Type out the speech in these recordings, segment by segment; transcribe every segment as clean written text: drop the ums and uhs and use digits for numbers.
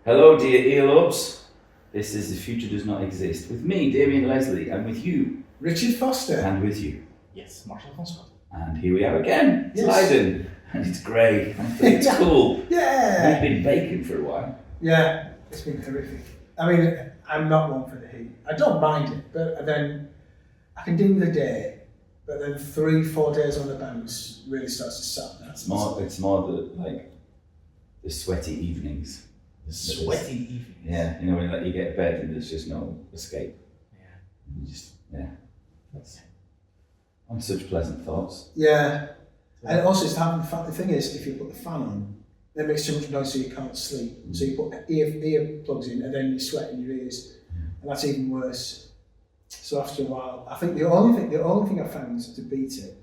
Hello, dear earlobes. This is The Future Does Not Exist with me, Damian Leslie, and with you, Richard Foster. and with you. Yes, Marcel van Scott. And here we are again. It's Yes. Haldern, and it's grey, and it's cool. Yeah. We've been baking for a while. Yeah, it's been horrific. I mean, I'm not one for the heat. I don't mind it, but then I can do the day, but then 3-4 days on the bounce really starts to suck. It's more the sweaty evenings. The sweaty evening. Yeah, you know, when you get to bed and there's just no escape. Yeah. You just, that's on such pleasant thoughts. Yeah, and also it's having the thing is, if you put the fan on, it makes too much noise so you can't sleep. So you put ear plugs in and then you sweat in your ears, and that's even worse. So after a while, I think the only thing I found to beat it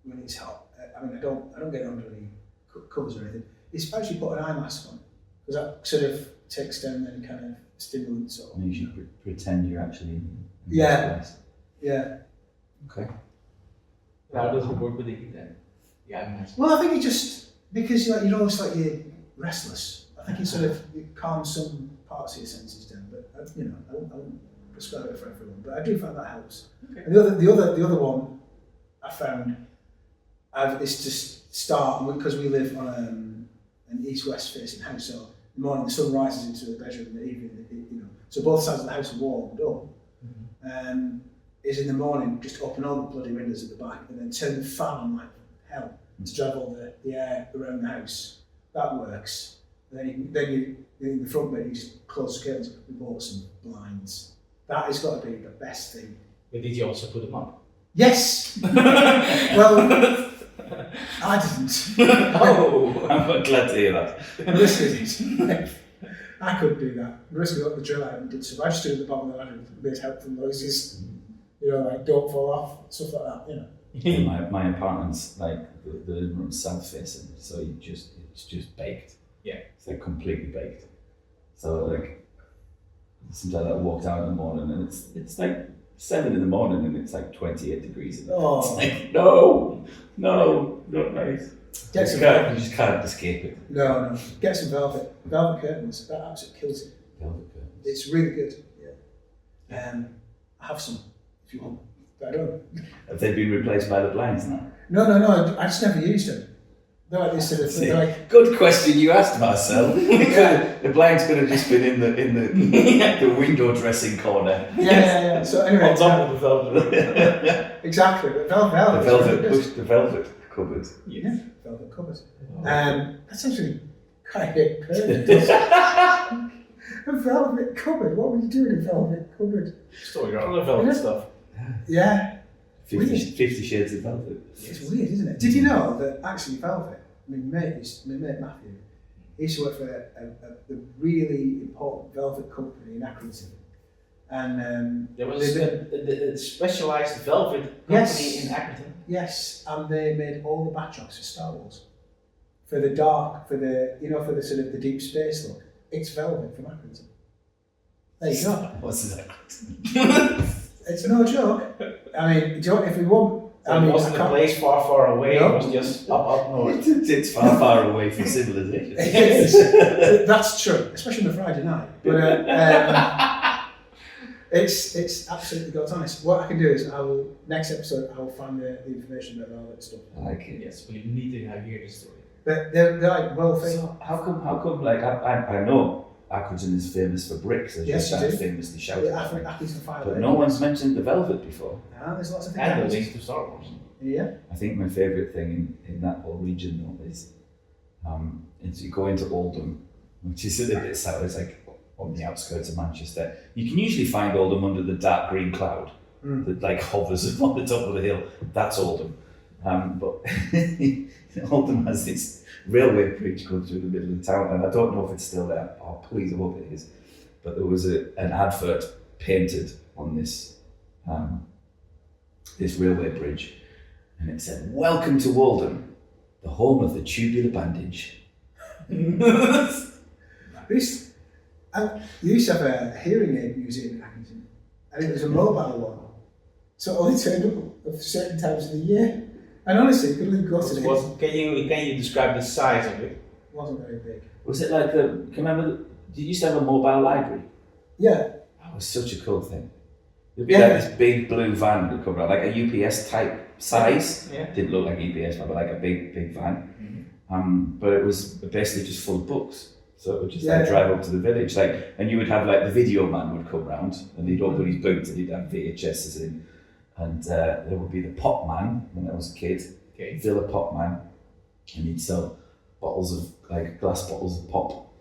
when it's hot. I mean, I don't get under any covers or anything. Is actually put an eye mask on, because that sort of takes down any kind of stimulants or. And you should pretend you're actually in Yeah. this place. Yeah. Okay. How does it work with the heat then? Yeah, I mean, Well, I think it just because you're always like you're restless. I think it sort of calms some parts of your senses down. But I won't prescribe it for everyone. But I do find that helps. Okay. And the other one I found is to start because we live on an east-west facing house. So in the morning the sun rises into the bedroom, in the evening, so both sides of the house are warmed up. Is in the morning just open all the bloody windows at the back and then turn the fan on like hell to drive all the air around the house. That works. And then you in the front bit you just close the curtains. We bought some blinds. That has got to be the best thing. but did you also put them up? Yes. Well, I didn't. Oh, I'm glad to hear that. Marissa didn't. I couldn't do that. Marissa got the drill out and did so. I just stood at the bottom of the ladder and made helpful noises. Like don't fall off, stuff like that. Yeah, my apartment's like the living room's south facing, so it's just baked. Yeah. It's like completely baked. So like sometimes I walk down in the morning and it's like 7 in the morning and it's like 28 degrees. And Oh. It's like no, not nice. Get some You just can't escape it. No. Get some velvet curtains. That absolutely kills it. Velvet curtains. It's really good. Yeah. I have some if you want. But I don't. Have they been replaced by the blinds now? No. I just never used them. They're like this sort of thing. They're like. Good question you asked, Marcel. The blinds could have just been in the window dressing corner. Yeah. So anyway, On top of the velvet. exactly. But velvet. The velvet cupboard. Yeah, velvet covers. That's actually quite perfect. A velvet cupboard. What would you do in a velvet cupboard? Store your other velvet stuff. Yeah. 50 shades of velvet. It's weird, isn't it? Did you know that actually velvet? My mate Matthew, he used to work for a really important velvet company in Accrington, and There was a specialized velvet company in Accrington. Yes, and they made all the backdrops for Star Wars, for the dark, for the sort of the deep space look. It's velvet from Accrington. There you go. What's that? It's no joke. I mean, if we want, It wasn't a place far away. No. It was just up north. It's far away from civilization. It is. That's true, especially on a Friday night. But it's absolutely God's honest. What I can do is next episode I will find the information about all that stuff. I like it. Yes, we need to hear the story. But they're like well thing. So how come like I know Accrington is famous for bricks, as Yes, you you do. famously shouted I at think me. Accrington Fire. But no one's mentioned the velvet before. There's lots of things. And the link to Star Wars. Yeah. I think my favourite thing in that whole region though is you go into Oldham, which is a little bit south, it's like on the outskirts of Manchester. You can usually find Oldham under the dark green cloud that like hovers on the top of the hill. That's Oldham. But Oldham has this railway bridge going through the middle of the town, and I don't know if it's still there. Oh, please, I hope it is. But there was an advert painted on this railway bridge, and it said, "Welcome to Oldham, the home of the tubular bandage." You used to have a hearing aid museum in Accrington, and it was a mobile one, so it only turned up at certain times of the year. And honestly, you could only go to it. Can you describe the size of it? Wasn't very big. Was it like do you remember Did you used to have a mobile library? Yeah. That was such a cool thing. There'd be Yeah. like this big blue van that would come around, like a UPS type size. Yeah. Didn't look like UPS, but like a big van. But it was basically just full of books. So it would just like drive up to the village, like, and you would have like the video man would come round, and he'd open his boot and he'd have VHSs in, and there would be the pop man when I was a kid, Villa Pop Man, and he'd sell bottles of like glass bottles of pop,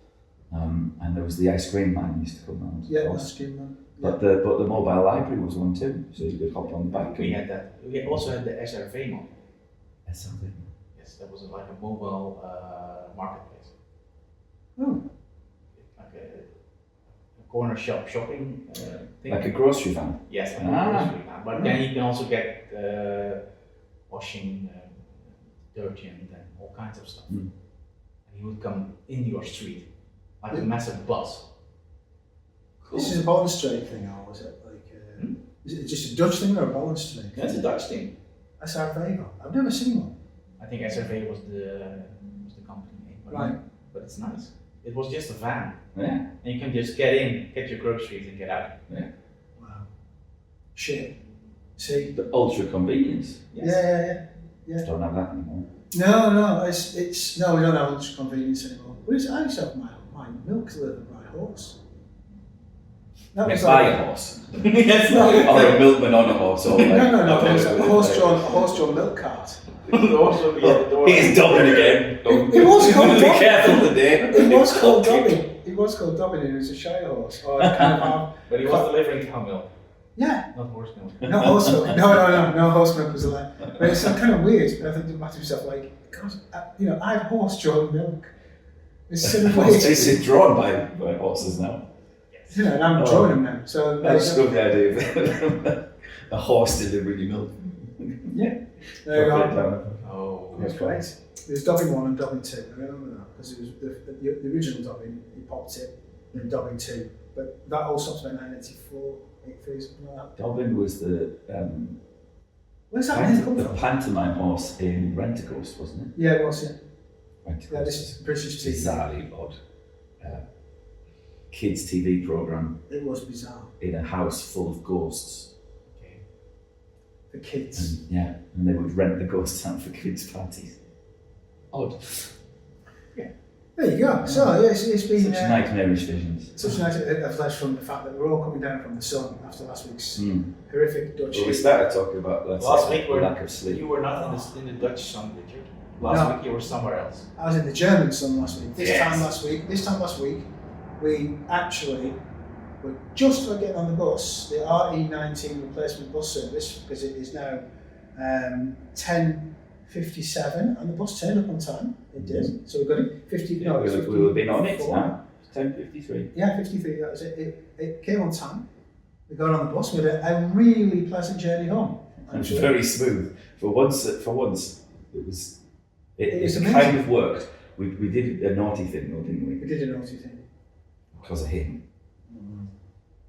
and there was the ice cream man who used to come round. Yeah, ice cream man. But the mobile library was one too, so you could hop on the back. We had that. We also had the SRV one. That's something. Yes, that was like a mobile marketplace. Oh. Like a corner shopping thing. Like a grocery van. Yes, like a grocery van. But then you can also get washing detergent and all kinds of stuff. And he would come in your street like a massive bus. Cool. This is a Bond Street thing, or was it like? Is it just a Dutch thing or a Bond Street? That's a Dutch thing. SRV. I've never seen one. I think SRV was the company name. Right. But it's nice. It was just a van. Yeah. And you can just get in, get your groceries and get out. Yeah. Wow. Shit. See? The ultra convenience. Yes. Yeah. Don't have that anymore. No, it's no, we don't have much convenience anymore. I used to have my milk delivered by horse. That was By like, a horse. Yes. Or a milkman on a horse. Or like, no, a horse-drawn milk cart. He's Dublin again. It was called Be Dublin. careful today. It was called Dublin. It was called Dublin. It was a shire horse. Or kind of But he was delivering cow milk, yeah. not horse milk. No horse milk. No horse milk was allowed. But it's kind of weird. But I think to myself, like, God, I have horse-drawn milk. It's sort of weird. It's drawn by horses now. And I'm drawing them now. So I just love the idea of a horse delivering your milk. there you go. Oh, That's great. There's Dublin 1 and Dublin 2. I remember that because it was the original Dublin. He popped it, and Dublin 2. But that all stopped about 1984, 83, something like that. Dublin was the Where's that name come the from? pantomime horse in Rent-A-Ghost, wasn't it? Yeah, it was. Yeah, Rent-A-Ghost. this is British TV. Bizarrely odd. Kids TV program It was bizarre. in a house full of ghosts. okay. The kids. And they would rent the ghosts out for kids' parties. Odd. There you go. So yeah, it's been Such nightmarish visions. such a nice flash from the fact that we're all coming down from the sun after last week's horrific Dutch. Well, we started talking about Last week lack of sleep. You were not in the Dutch sun, did you? Last week you were somewhere else. I was in the German sun last week. This Yes. time last week, we actually were just about getting on the bus, the RE19 replacement bus service, because it is now 10:57, and the bus turned up on time. It did. So we got it 50. Yeah, no, it was we'll have been on it 54. now. 10:53. Yeah, 53. That was it. It came on time. We got on the bus. We had a really pleasant journey home. And actually. very smooth. For once, it was. It was kind amazing. of worked. We did a naughty thing, though, didn't We we? did a naughty thing. Because of him.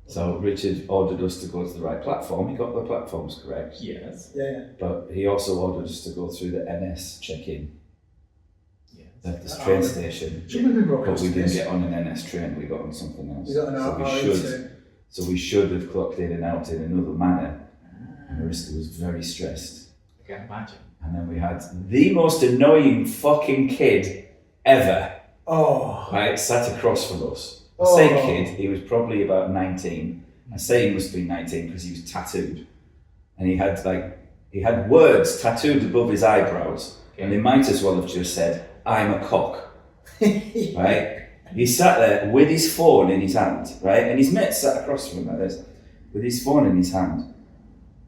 So Richard ordered us to go to the right platform. He got the platforms correct. Yes. Yeah. But he also ordered us to go through the NS check-in Yes. at this train station. Should we be But broadcasting we didn't this? get on an NS train. We got on something else. We got an RE2. So we should have clocked in and out in another manner. And Marissa was very stressed. I can imagine. And then we had the most annoying fucking kid ever, Oh. right, sat across from us. I Oh. say kid, he was probably about 19. I say he must have been 19 because he was tattooed. And he had words tattooed above his eyebrows. And they might as well have just said, "I'm a cock." Right? He sat there with his phone in his hand, right? And his mate sat across from him like this, with his phone in his hand,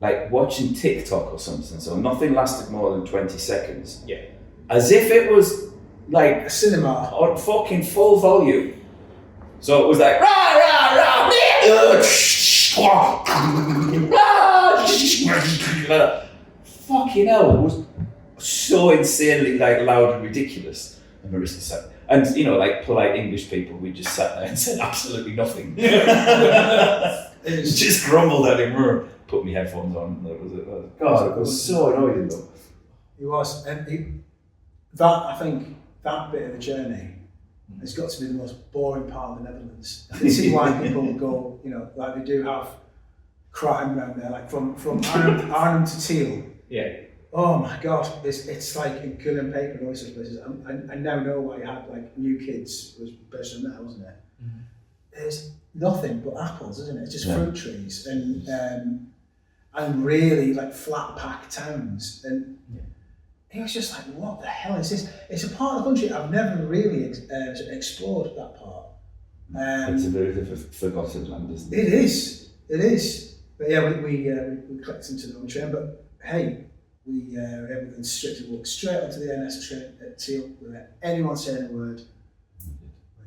like watching TikTok or something. So nothing lasted more than 20 seconds. Yeah. As if it was like A cinema. on fucking full volume. So it was like, rah, rah, rah, fucking hell, it was so insanely like loud and ridiculous. And Marissa sat, and you know, like polite English people, we just sat there and said absolutely nothing. Just grumbled at him, put my headphones on. That was it. God, it was so annoying though. He was, and I think that bit of the journey It's got to be the most boring part of the Netherlands. I can see why people go, like they do have crime around there, like from Arnhem to Tiel. Yeah. Oh my God, it's like in gun and paper and all sorts of places. I now know why you had like New Kids was based on that, wasn't it? Mm-hmm. There's nothing but apples, isn't it? It's just fruit trees and really like flat pack towns. And it was just like, what the hell is this? It's a part of the country I've never really explored that part. It's a very forgotten land, isn't it? It is. But yeah, we clicked into the train, but hey, we were able to walk straight onto the NS train at Tiel without anyone saying a word.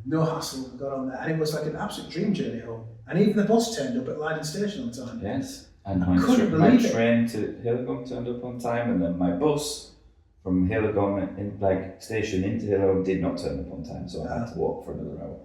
No hassle, we got on there, and it was like an absolute dream journey home. And even the bus turned up at Leiden Station on time. Yes, and my train to Hillegom turned up on time, and then my bus from Hillegom station into Hillegom did not turn up on time, so I had to walk for another hour.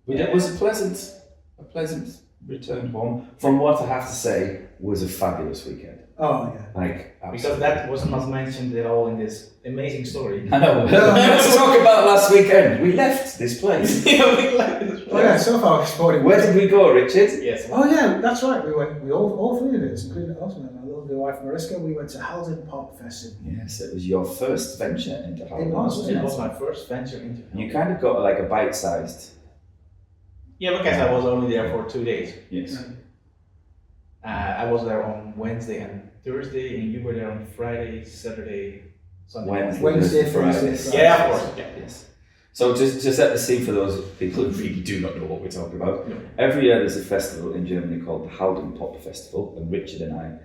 But it was a pleasant return home from what I have to say was a fabulous weekend. Oh yeah. Because that was not mentioned at all in this amazing story. I know. Let's talk about last weekend. We left this place. We left this place. Oh yeah, so far we're sporting. Where did we go, Richard? Yes. Oh yeah, that's right. We all three of us, including us, and my lovely wife Mariska, we went to Haldern Pop Festival. Yes, it was your first venture into Haldern. It was my first venture into Haldern. You kind of got like a bite-sized. Yeah, because I was only there for 2 days. Yes. I was there on Wednesday and Thursday, and you were there on Friday, Saturday, Sunday. Wednesday, Friday. Yeah, of course. Yeah. Yes. So just set the scene for those people who really do not know what we're talking about. No. Every year there's a festival in Germany called the Haldern Pop Festival, and Richard and I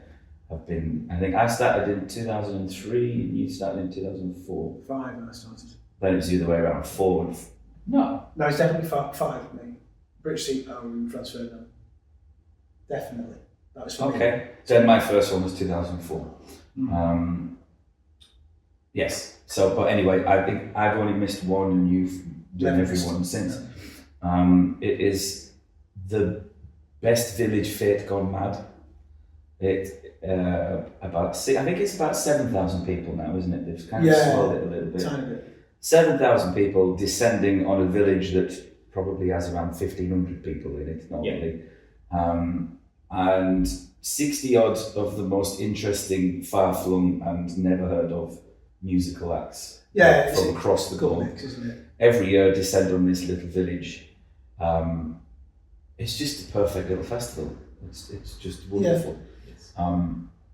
have been. I think I started in 2003, and you started in 2004. 5 when I started. Then it was the other way around. 4 and no, it's definitely 5 for me. British Seat Power and Franz Ferdinand. Definitely. That was for me. Okay. Then my first one was 2004. Yes. So, but anyway, I think I've only missed one, and you've done every one since. It is the best village fete gone mad. I think it's about 7,000 people now, isn't it? They've kind of swelled it a little bit. Tiny bit. 7,000 people descending on a village that probably has around 1,500 people in it normally. And 60 odd of the most interesting, far-flung and never heard of musical acts from across the globe. Mix, isn't it? Every year descend on this little village. It's just a perfect little festival. It's just wonderful.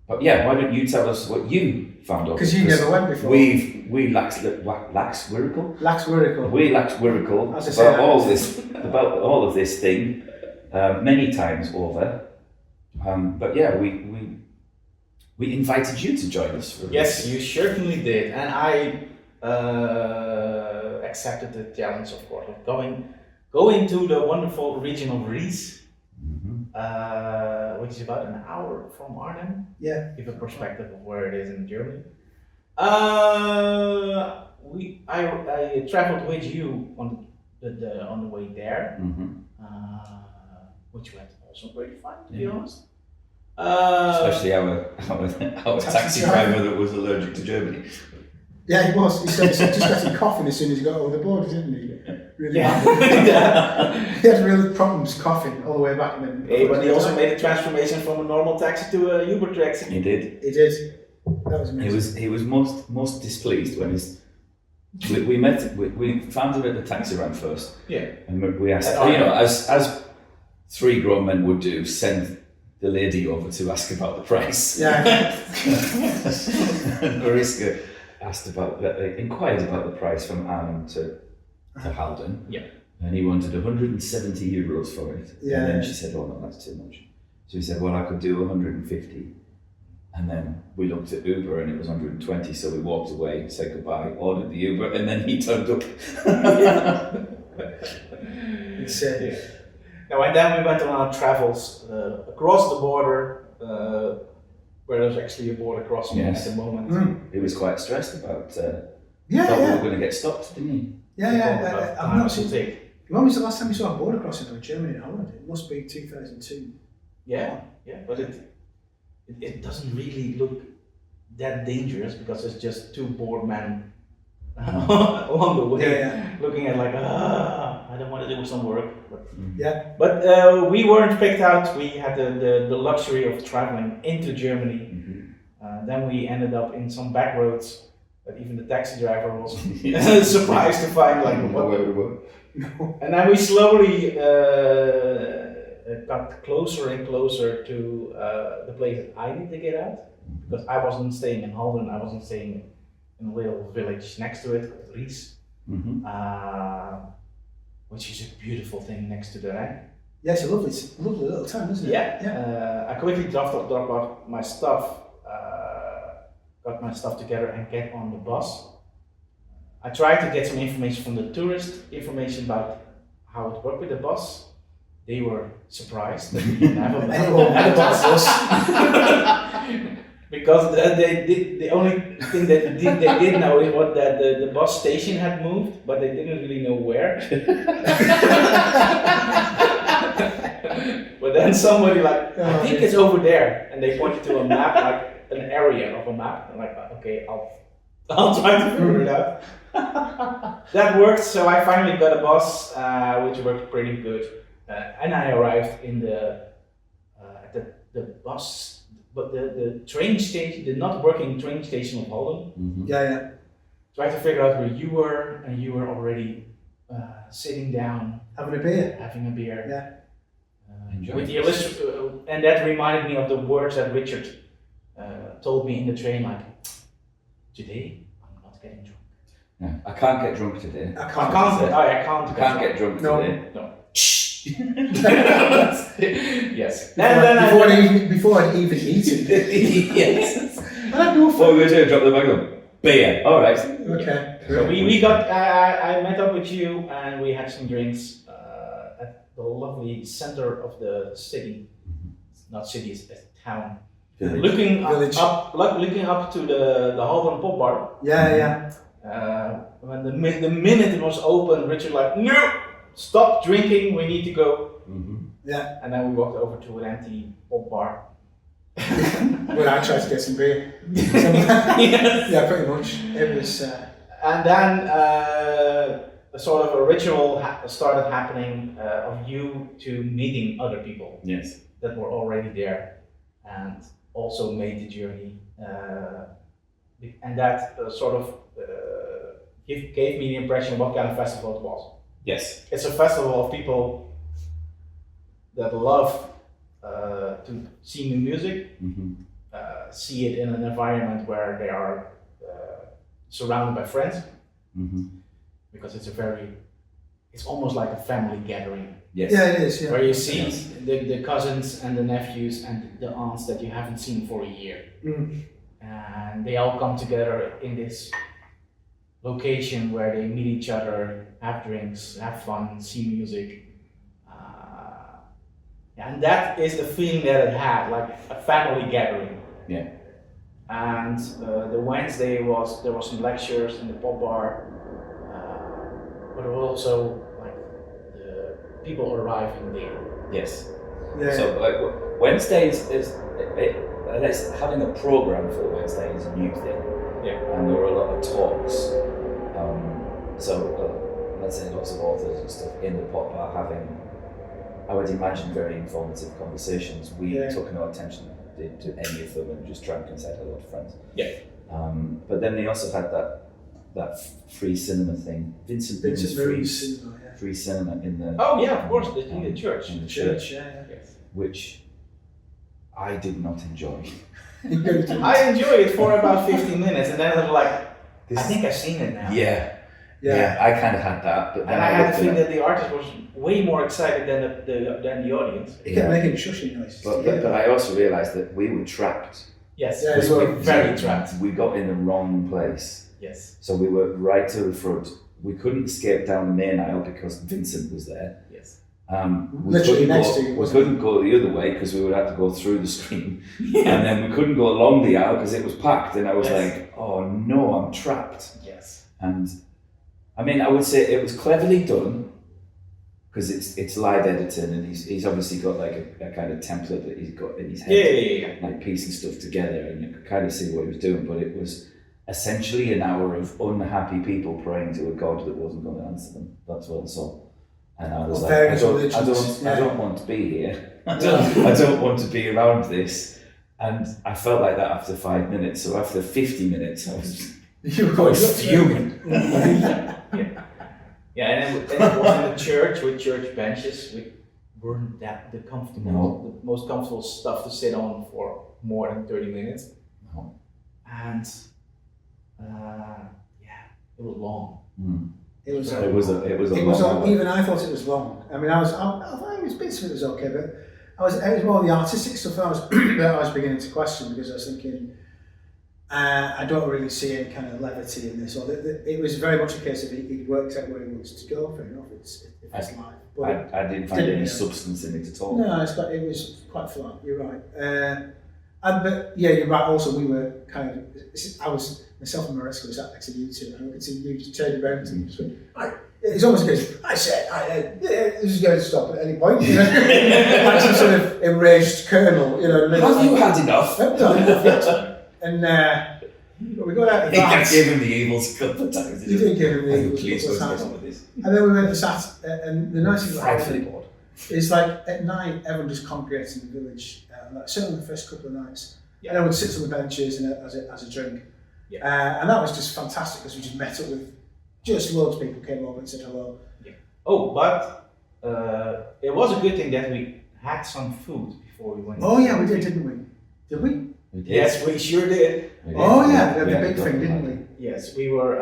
But yeah, why don't you tell us what you found out? Because you never went before. We lax Wirral. We lax Wirral about all of this thing many times over. But yeah, we invited you to join us for Yes, this. you certainly did, and I accepted the challenge, of course, of going to the wonderful region of Ries, which is about an hour from Arnhem. Yeah. Give a perspective of where it is in Germany. I traveled with you on the way there, which went also very fun, to be honest. Especially our taxi driver that was allergic to Germany. Yeah, he was. He said just started coughing as soon as he got over the border, didn't he? Really bad. He had real problems coughing all the way back. And then but he also made a transformation from a normal taxi to a Uber taxi. He did. That was amazing. He was most displeased when we found him at the taxi rank first. Yeah. And we asked, as 3 grown men would do, send the lady over to ask about the price. Yeah. And Mariska inquired about the price from Arnhem to Haldern. Yeah. And he wanted 170 euros for it. Yeah. And then she said, oh no, that's too much. So he said, well, I could do 150. And then we looked at Uber and it was 120, so we walked away, said goodbye, ordered the Uber, and then he turned up. Insane. Now, and then we went on our travels across the border, where there's actually a border crossing at the moment. He was quite stressed about thought we were going to get stopped, didn't he? Yeah. I've not seen. take. When was the last time you saw a border crossing from Germany and Holland? It must be 2002. Yeah, but it doesn't really look that dangerous because it's just 2 bored men along the way, Yeah, looking at like, I don't want to do some work. yeah. But we weren't picked out. We had the luxury of traveling into Germany. Then we ended up in some back roads that even the taxi driver was surprised to find like what. where we were. And then we slowly got closer and closer to the place that I need to get out, because I wasn't staying in Haldern. I wasn't staying in a little village next to it called Rafts, which is a beautiful thing next to the Rhine. Yeah, it's a lovely little town, isn't it? Yeah. I quickly dropped off my stuff, got my stuff together and get on the bus. I tried to get some information from the tourist, information about how it worked with the bus. They were surprised that we didn't have a bus. Because the only thing that they did know is what that the bus station had moved, but they didn't really know where. But then somebody like, I think it's over there, and they pointed to a map, like an area of a map. I'm like, okay, I'll try to figure it out. That worked, so I finally got a bus, which worked pretty good, and I arrived in at the bus, but the train station, the not working train station of Holland. Yeah. Tried to figure out where you were, and you were already sitting down, Having a beer. having a beer. Yeah. With the and that reminded me of the words that Richard told me in the train, like, today I'm not getting drunk. Yeah, I can't get drunk today. I I can't. can't Get drunk No. today. No. Yes. Before I'd even eaten. Yes. I had no What fun. we're going to do, drop the bag on. Beer. All right. Okay. So we got, I met up with you and we had some drinks at the lovely center of the city. It's not city, it's a town. Village. Looking Village. looking up to the Haldern pop bar. Yeah. When the minute it was open, Richard like, no, stop drinking, we need to go. Yeah. And then we walked over to an empty pop bar. When I tried to get some beer. Yes. Yeah, pretty much. It was. And then a sort of a ritual started happening of you to meeting other people Yes. that were already there and also made the journey. And that sort of gave me the impression of what kind of festival it was. Yes. It's a festival of people that love to see new music, see it in an environment where they are surrounded by friends, because it's almost like a family gathering. Yes. Yeah, it is. Yeah. Where you see Yes. the cousins and the nephews and the aunts that you haven't seen for a year. And they all come together in this location where they meet each other, have drinks, have fun, see music. And that is the feeling that it had, like a family gathering. Yeah. And the Wednesday there was some lectures in the pop bar, but it was also like the people arriving there. Yes. Yeah. So like Wednesdays is having a program for Wednesday is a new thing. Yeah. And there were a lot of talks. Let's say lots of authors and stuff in the pop bar having, I would imagine, very informative conversations. We took no attention to any of them and just drank and said hello to friends. Yeah. But then they also had that free cinema thing. Vincent Moore's free cinema in the Oh yeah, of course, in the church. in the church, Yes. which I did not enjoy. I enjoy it for about 15 minutes, and then I was like, I think I've seen it now. Yeah, I kind of had that, but then And I had the looked feeling at that the artist was way more excited than the audience. It kept making shushing noises. But I also realised that we were trapped. Yes, Yeah, we were very trapped. We got in the wrong place. Yes, So we were right to the front. We couldn't escape down the main aisle because Vincent was there. yes. Literally next to you, We wasn't it? couldn't go the other way because we would have to go through the screen. And then we couldn't go along the aisle because it was packed. And I was like, oh no, I'm trapped. Yes. And I mean, I would say it was cleverly done because it's live editing and he's obviously got like a kind of template that he's got in his head. Yeah. Like piecing stuff together, and you could kind of see what he was doing, but it was essentially an hour of unhappy people praying to a God that wasn't going to answer them. That's what I saw. And I was Well, like, various I religions, don't want to be here. I don't want to be around this. And I felt like that after 5 minutes. So after 50 minutes, I was fuming. Yeah, and it was in the church with church benches, which weren't that the comfortable, the most comfortable stuff to sit on for more than 30 minutes. No. And it was long. It was long. Even I thought it was long. I mean, I thought it was bits of it was okay, but it was more the artistic stuff that I was beginning to question, because I was thinking, I don't really see any kind of levity in this. Or it was very much a case of he worked out where he wants to go. Fair enough, it's life. But I didn't find any substance in it at all. No, it was quite flat. You're right. But yeah, you're right. Also, we were kind of. I was myself and Mariska was sat next to you two, and I could see you just turning around and just went, it's almost a case. I said, this is going to stop at any point. You know? Like some sort of enraged colonel. You know. Have you had enough? I've done enough yet. And we got out of the I gave him the evils a couple of times. You did give him the evils. Please go get some of this. And then we went and sat, and the nice thing about Frightfully it bored. is like at night everyone just congregates in the village. Certainly the first couple of nights, and everyone sits on the benches and as a drink. Yeah. And that was just fantastic, because we just met up with just loads of people, came over and said hello. Yeah. Oh, but it was a good thing that we had some food before we went. Oh yeah, we did, didn't we? Did we? Yes, we sure did. Oh yeah, the big thing, didn't we? Yes, we were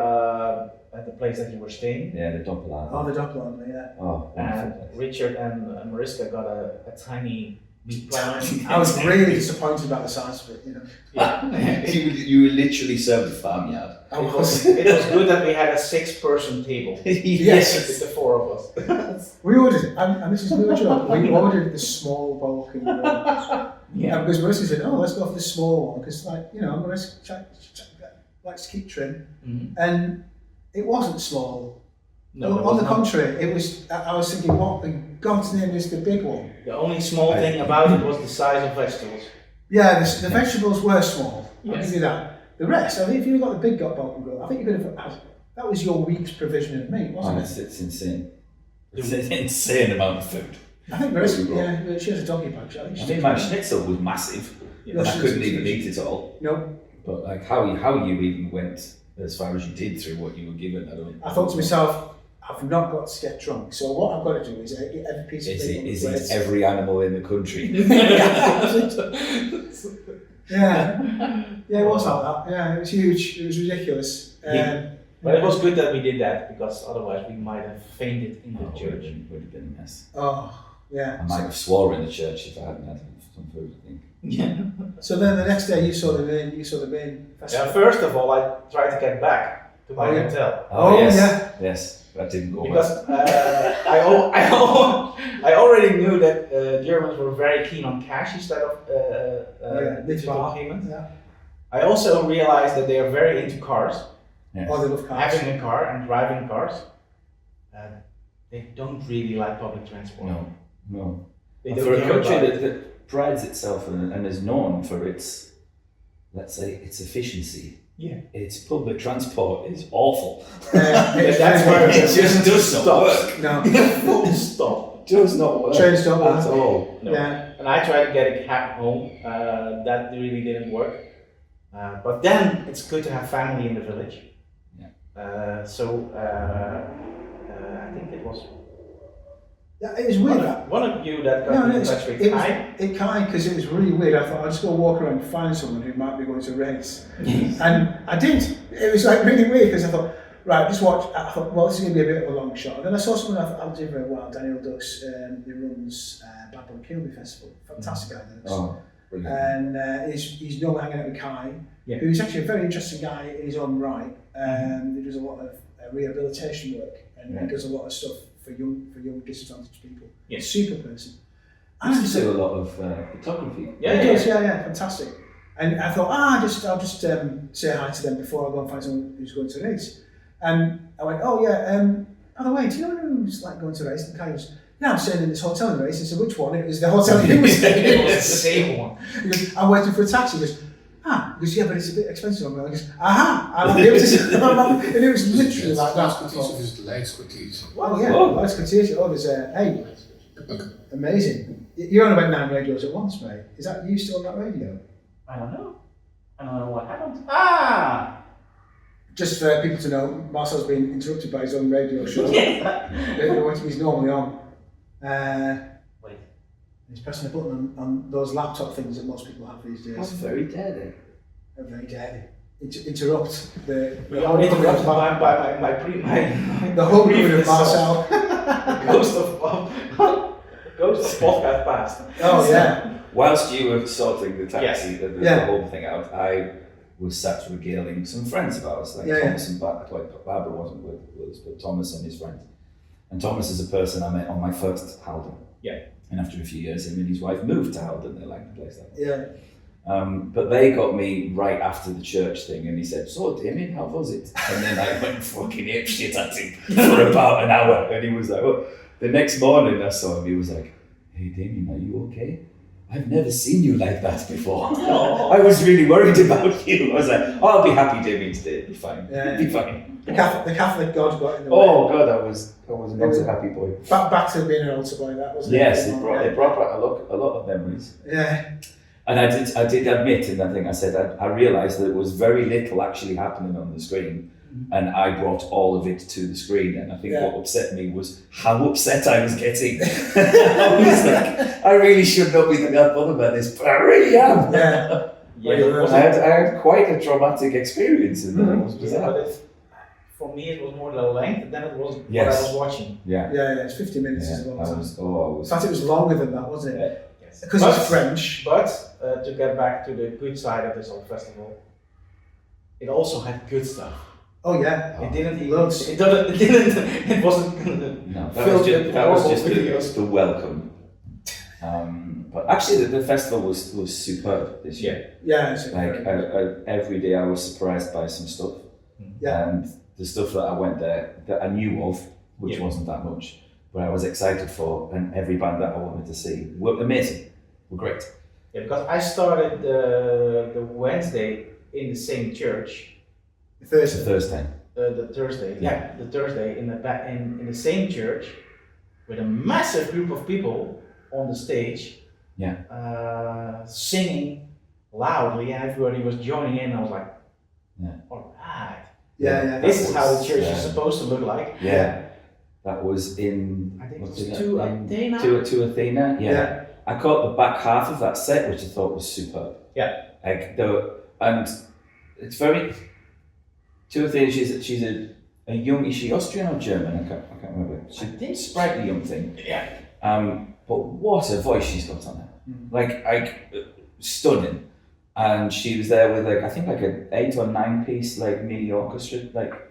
at the place that you were staying. Yeah, the Doppelganger. Oh, the Doppelganger, yeah. Oh, and Richard and Mariska got a tiny meat platter. I was really disappointed about the size of it, you know. Yeah. you were literally served a farmyard. I was. It was good that we had a 6-person table. Yes. With the 4 of us. We ordered, and this is no joke, we ordered the small bulk in the Yeah. Because Mariska said, oh, let's go for the small one, because, like, you know, Mariska likes to keep trim. Mm-hmm. And it wasn't small. No, on the contrary, it was. I was thinking, what in God's name is the big one? The only small thing about it was the size of vegetables. Yeah, the vegetables were small. I'll Yes. give you that. The rest, I think, if you got the big bulk and grill, I think you could have. That was your week's provision of meat, wasn't it? It's insane. It's an insane amount of food. I think Mariska, yeah, she has a doggy bag. I think my schnitzel was massive, and I couldn't even eat it all. No. But like how you even went as far as you did through what you were given, I thought to myself, I've not got to get drunk, so what I've got to do is eat every piece of meat. Is it every animal in the country? Yeah, it was like that. Yeah, it was huge. It was ridiculous. But it was good that we did that, because otherwise we might have fainted in the church. Would have been a mess. Oh, yeah. I might have swore in the church if I hadn't had some food, I think. Yeah. So then the next day you saw the main festival. Yeah. First of all, I tried to get back to my hotel. Oh yes. yeah. Yes, that didn't go Because well. I already knew that Germans were very keen on cash instead of digital payment. Yeah. I also realized that they are very into cars. Yes. Oh, they love cars. Having a car and driving cars. They don't really like public transport. No. They And don't for a care country about it. that prides itself and is known for its, let's say, its efficiency, its public transport is awful. That's where It just does not work. No. Full stop. It does not work. Trains don't work. at all. No. Yeah. And I tried to get a cab home. That really didn't work. But then it's good to have family in the village. Yeah. So I think it was Yeah, it was weird. one of you that got me in touch with Kai. It kind because it was really weird. I thought I'd just go walk around and find someone who might be going to race, and I did. It was like really weird because I thought, right, just watch. I thought, well, this is going to be a bit of a long shot. And then I saw someone I thought I'll do very well. Daniel Duss, who runs Bad Boy Kilby Festival. Fantastic guy, Duss. Oh, brilliant. And he's normally hanging out with Kai, Yeah. who's actually a very interesting guy in his own right. He does a lot of rehabilitation work and he does a lot of stuff for young disadvantaged people. Yeah. Super person. I used to do a lot of photography. Yeah, he does. Yeah, fantastic. And I thought, I'll just say hi to them before I go and find someone who's going to race. And I went, oh yeah. By the way, do you know who's like going to race? And Kai goes, yeah, I'm staying in this hotel in race. I said, which one? It was the hotel he was staying in. It was the same one. He goes, I'm waiting for a taxi. He goes, because yeah, but it's a bit expensive. And I goes, I won't be able to see my mum. And it was literally like that. Of is de Leidskwartier. Well, yeah, let's continue. Oh, there's hey, amazing. You're on about 9 radios at once, mate. Is that you still on that radio? I don't know what happened. Just for people to know, Marcel's been interrupted by his own radio show. What he's normally on. Wait. He's pressing a button on those laptop things that most people have these days. That's very dirty. They're very dirty. Interrupt the Interrupted the whole mood of Marcel. Ghost of podcast past. Oh yeah. Whilst you were sorting the taxi, Yes. the whole thing out, I was sat regaling some friends of ours, like Thomas and Barbara wasn't with us, but Thomas and his friends. And Thomas is a person I met on my first Haldern. Yeah. And after a few years, him and his wife moved to Haldern. They liked the place that much. Yeah. But they got me right after the church thing, and he said, "So, Damian, how was it?" And then I went fucking apeshit at him for about an hour, and he was like, "Oh." The next morning I saw him, he was like, "Hey, Damian, are you okay? I've never seen you like that before. I was really worried about you." I was like, "Oh, I'll be happy, Damien, today. It'll be fine. Yeah. It'll be fine." The Catholic God got in the Oh way. God, I was not a happy boy. Back to being an altar boy, that wasn't Yes, it? it brought back a lot of memories. Yeah. And I did admit in that thing, I said, I realised that there was very little actually happening on the screen, and I brought all of it to the screen, and I think what upset me was how upset I was getting. I was like, I really should not be that bothered about this, but I really am. Yeah. I had quite a traumatic experience in there. It was bizarre. For me, it was more the length than it was Yes. what I was watching. Yeah. Yeah, it's 50 minutes as well. I was. In fact, it was longer than that, wasn't it? Yes. Because it's French. But to get back to the good side of this whole festival, it also had good stuff. Oh yeah. It didn't even. Loads. It didn't. It wasn't. No, filled with that was just videos. the welcome. But actually, the festival was superb this year. Yeah. It's Like every day, I was surprised by some stuff. Yeah. And the stuff that I went there that I knew of, which wasn't that much, but I was excited for, and every band that I wanted to see were amazing, were great. Yeah, because I started the Wednesday in the same church. It's a Thursday. Thursday. The Thursday. Yeah, the Thursday in the same church with a massive group of people on the stage. Yeah. Singing loudly, and everybody was joining in. I was like, all right. Yeah. This is how the church is supposed to look like. Yeah. That was in. I think what it was did to that- in- Athena. To Athena. Yeah. Yeah. I caught the back half of that set, which I thought was superb. Yeah. Like and it's very. To Athena, she's a young. Is she Austrian or German? I can't remember. She's a sprightly young thing. Yeah. But what a voice she's got on her. Like stunning. And she was there with I think an 8 or 9 piece mini orchestra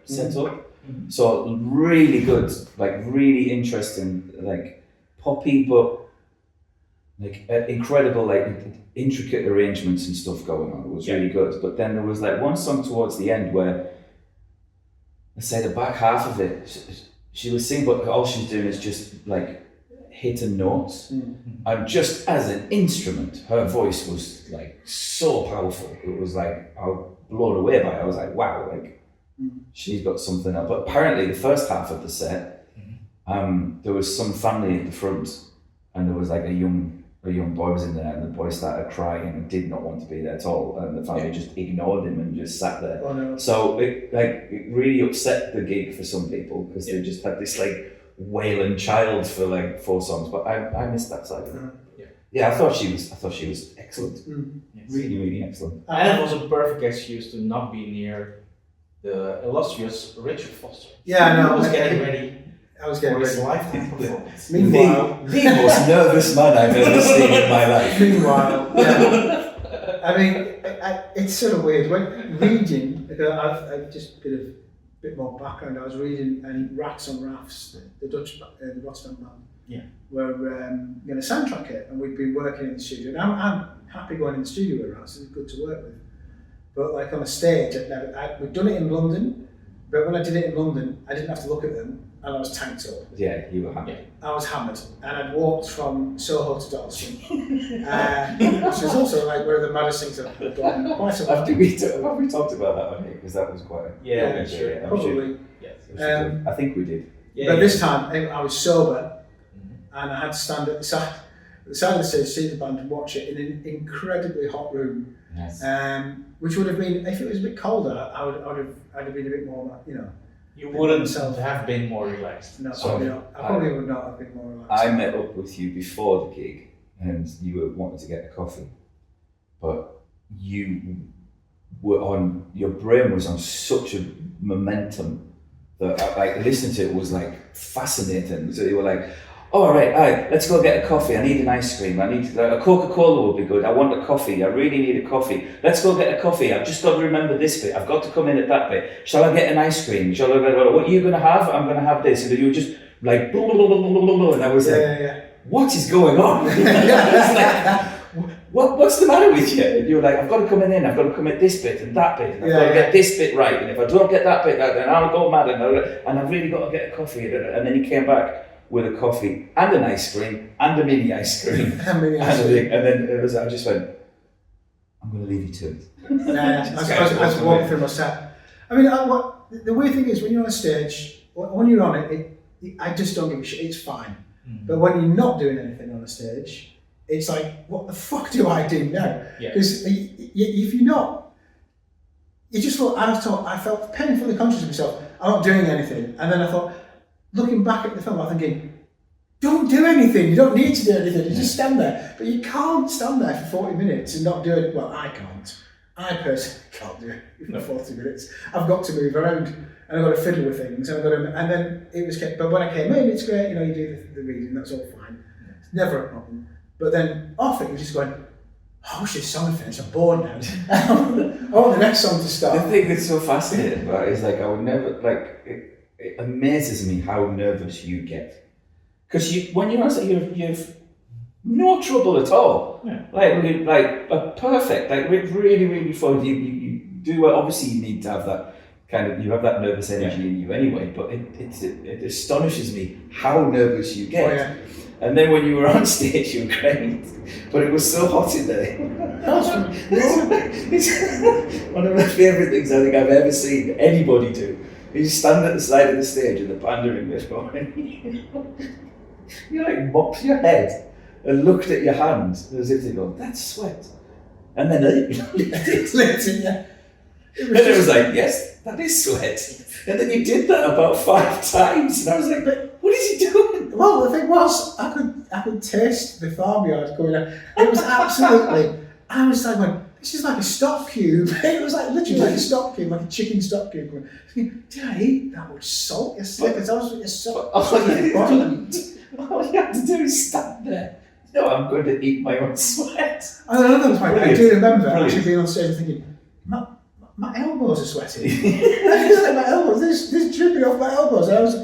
set up. So really good, really interesting, poppy but incredible intricate arrangements and stuff going on. It was really good. But then there was one song towards the end where, let's say the back half of it, she was singing, but all she's doing is just hitting notes. And just as an instrument, her voice was so powerful. It was I was blown away by it. I was like, wow, she's got something else. But apparently the first half of the set, there was some family at the front, and there was a young boy was in there, and the boy started crying and did not want to be there at all, and the family just ignored him and just sat there. Oh, no. So it really upset the gig for some people, because they just had this wailing child for 4 songs. But I missed that side of it. Yeah, I thought she was excellent. Yes. Really, really excellent. And it was a perfect excuse to not be near the illustrious Richard Foster. Yeah, I know. I was getting ready I was for getting his ready. lifetime performance. Meanwhile, The most nervous man I've ever seen in my life. yeah. I mean, it's sort of weird when reading. I've just bit more background. I was reading Rafts on Rafts, the Dutch, the Rotterdam band. Yeah. We're going to soundtrack it, and we've been working in the studio. And I'm happy going in the studio with Rafts. It's good to work with. But on a stage, we've done it in London. But when I did it in London, I didn't have to look at them. and I was tanked up. Yeah, you were happy. I was hammered, and I'd walked from Soho to Dalston, which is also like one of the maddest things I've done. Quite a lot. Have we talked about that on here? Because that was quite. Yeah, sure. I'm Probably. Yes. I think we did. But this time I was sober, and I had to stand at the side of the stage, see the band, and watch it in an incredibly hot room. Yes. Which would have been, if it was a bit colder, I'd have been a bit more, You wouldn't have been more relaxed. No, So, probably not. I probably would not have been more relaxed. I met up with you before the gig, and you were wanting to get a coffee, but you were on. Your brain was on such a momentum that, like, listening to it was like fascinating. So you were like, "Oh, all right, let's go get a coffee. I need an ice cream. I need a Coca-Cola would be good. I want a coffee. I really need a coffee. Let's go get a coffee. I've just got to remember this bit. I've got to come in at that bit. Shall I get an ice cream? Shall I? What are you going to have? I'm going to have this." And you were just like, blah, blah, blah, blah, blah, blah, and I was like, "What is going on?" It's like, what's the matter with you? And you were like, "I've got to come in. I've got to come at this bit and that bit. And I've got to get this bit right. And if I don't get that bit, then I'll go mad. And I've really got to get a coffee." And then you came back with a coffee and an ice cream and a mini ice cream. And then I just went, "I'm going to leave you to it." I was walking through my set. I mean, the weird thing is, when you're on a stage, when you're on it, I just don't give a shit. It's fine. But when you're not doing anything on a stage, it's like, what the fuck do I do now? Because if you're not, you just thought, I felt painfully conscious of myself. I'm not doing anything. And then I thought, looking back at the film, I'm thinking, don't do anything. You don't need to do anything. You just stand there. But you can't stand there for 40 minutes and not do it. Well, I can't. I personally can't do it for 40 minutes. I've got to move around, and I've got to fiddle with things. And then it was kept. But when I came in, it's great. You do the reading. That's all fine. It's never a problem. But then off it was just going, "I wish this song had finished. I'm bored now. I want the next song to start." The thing that's so fascinating about it is, like, I would never, like, it amazes me how nervous you get. Because when you're on stage, you've no trouble at all. Yeah. Like perfect, like really, really fun. You do well. Obviously, you need to have that you have that nervous energy in you anyway, but it astonishes me how nervous you get. Oh, yeah. And then when you were on stage, you were great, but it was so hot in there. It's one of my favourite things I think I've ever seen anybody do. You stand at the side of the stage and the band are in this going, you like mopped your head and looked at your hands as if they go, "That's sweat." And then it was like, "Yes, that is sweat." And then you did that about 5 times, and I was like, "But what is he doing?" Well, the thing was, I could taste the farmyard going out. It was absolutely. I was like, "This is like a stock cube." It was like literally like a stock cube, like a chicken stock cube. Going, "Did I eat that much salt yesterday?" Because I was with salt. All you have to do is stand there. "No, I'm going to eat my own sweat." I don't know, I do remember Brilliant. actually being on stage and thinking, my elbows are sweating. It's like my elbows, this dripping off my elbows. And I was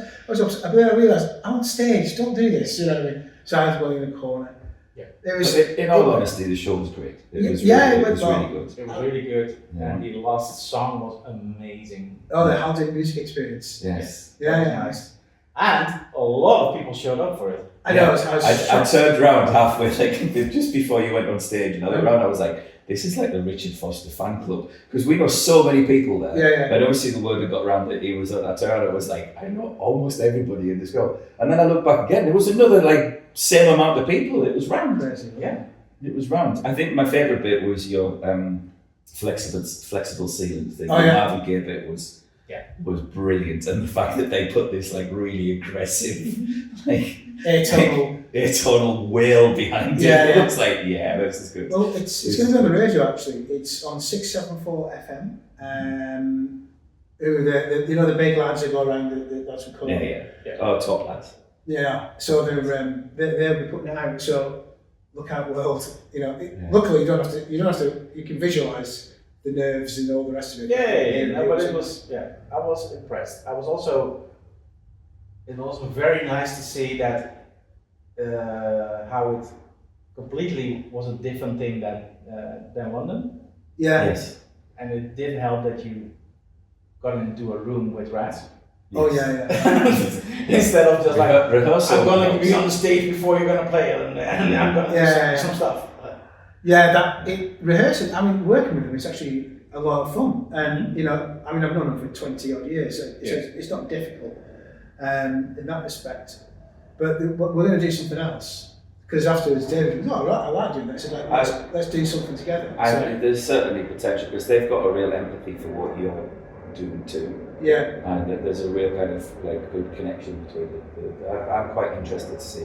upset, but then I realised, I'm on stage, don't do this, you know what I mean? So I was going in the corner. Yeah. It was, in all honesty, the show was great. It was it really went good. It was really good, Yeah. and the last song was amazing. the Haldern music experience. Yes. Yeah, nice. And a lot of people showed up for it. I know, I turned around halfway, like just before you went on stage, and I looked around, I was like, "This is like the Richard Foster fan club," because we know so many people there. Yeah. And obviously the word had got around that he was on. I turned around, I was like, "I know almost everybody in this show." And then I looked back again, there was another same amount of people. It was round. Yeah. It was round. I think my favourite bit was your flexible ceiling thing. Oh, The yeah. Marvin Gaye bit was brilliant, and the fact that they put this really aggressive atonal wail behind it. It looks like this is good. Well, it's going to be on the radio actually. It's on 674 FM. Who the big lads that go around that's what we call it. Yeah. Oh, top lads. Yeah. So they'll be putting it out. So look out, world. Luckily you don't have to. You can visualise the nerves and all the rest of it. But it was. I was impressed. It was also very nice to see that how it completely was a different thing than London. Yeah. Yes. And it did help that you got into a room with Rafts. Oh yeah. Instead of just like rehearsal. I'm gonna be on the stage before you're gonna play, and I'm gonna do some stuff. Yeah, rehearsing. I mean, working with them is actually a lot of fun, and you know, I mean, I've known them for 20 odd years, so it's not difficult in that respect. But we're going to do something else because afterwards, David goes, "Oh, right, I like doing that." So like, let's do something together. There's certainly potential because they've got a real empathy for what you're doing too. Yeah. And there's a real kind of like good connection between I'm quite interested to see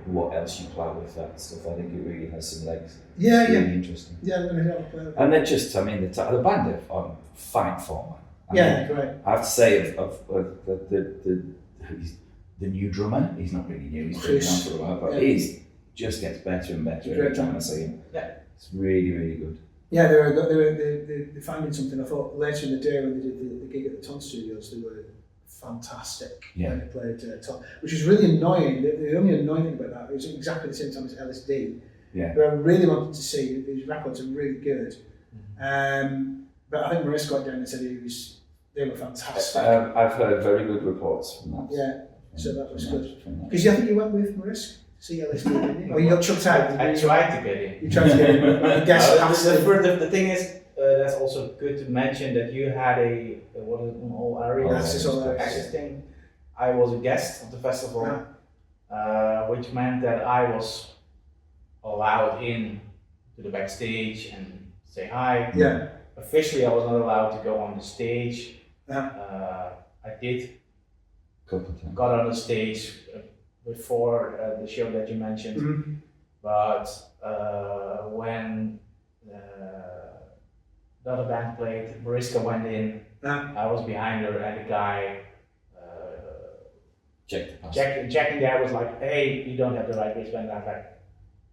what else you plan with that stuff. I think it really has some legs. Yeah, it's really interesting. Yeah, I'm going to have a play. And they're just, I mean, the band are on fine form. I mean, Great. I have to say of the new drummer, he's not really new, he's been around for a while, but he's just gets better and better every time I see him. Yeah. It's really, really good. Yeah, they're finding something. I thought later in the day when they did the gig at the Ton Studios, they were fantastic when they played Ton, which was really annoying. The only annoying thing about that, it was exactly the same time as LSD. Yeah. But I really wanted to see, these records are really good. But I think Maurice got down and said they were fantastic. I've heard very good reports from that. Yeah, so that was good. Because I think you went with Maurice? See LSD, didn't you? Or you got chucked out? I tried to get in. You tried to get in. I guess the thing is, that's also good to mention that you had what is it, an all area access thing. I was a guest of the festival, which meant that I was allowed in to the backstage and say hi. Yeah. Officially, I was not allowed to go on the stage. I did. Got on the stage before the show that you mentioned, but when the other band played, Mariska went in, I was behind her, and the guy checking there was like, "Hey, you don't have the right wristband." I was like,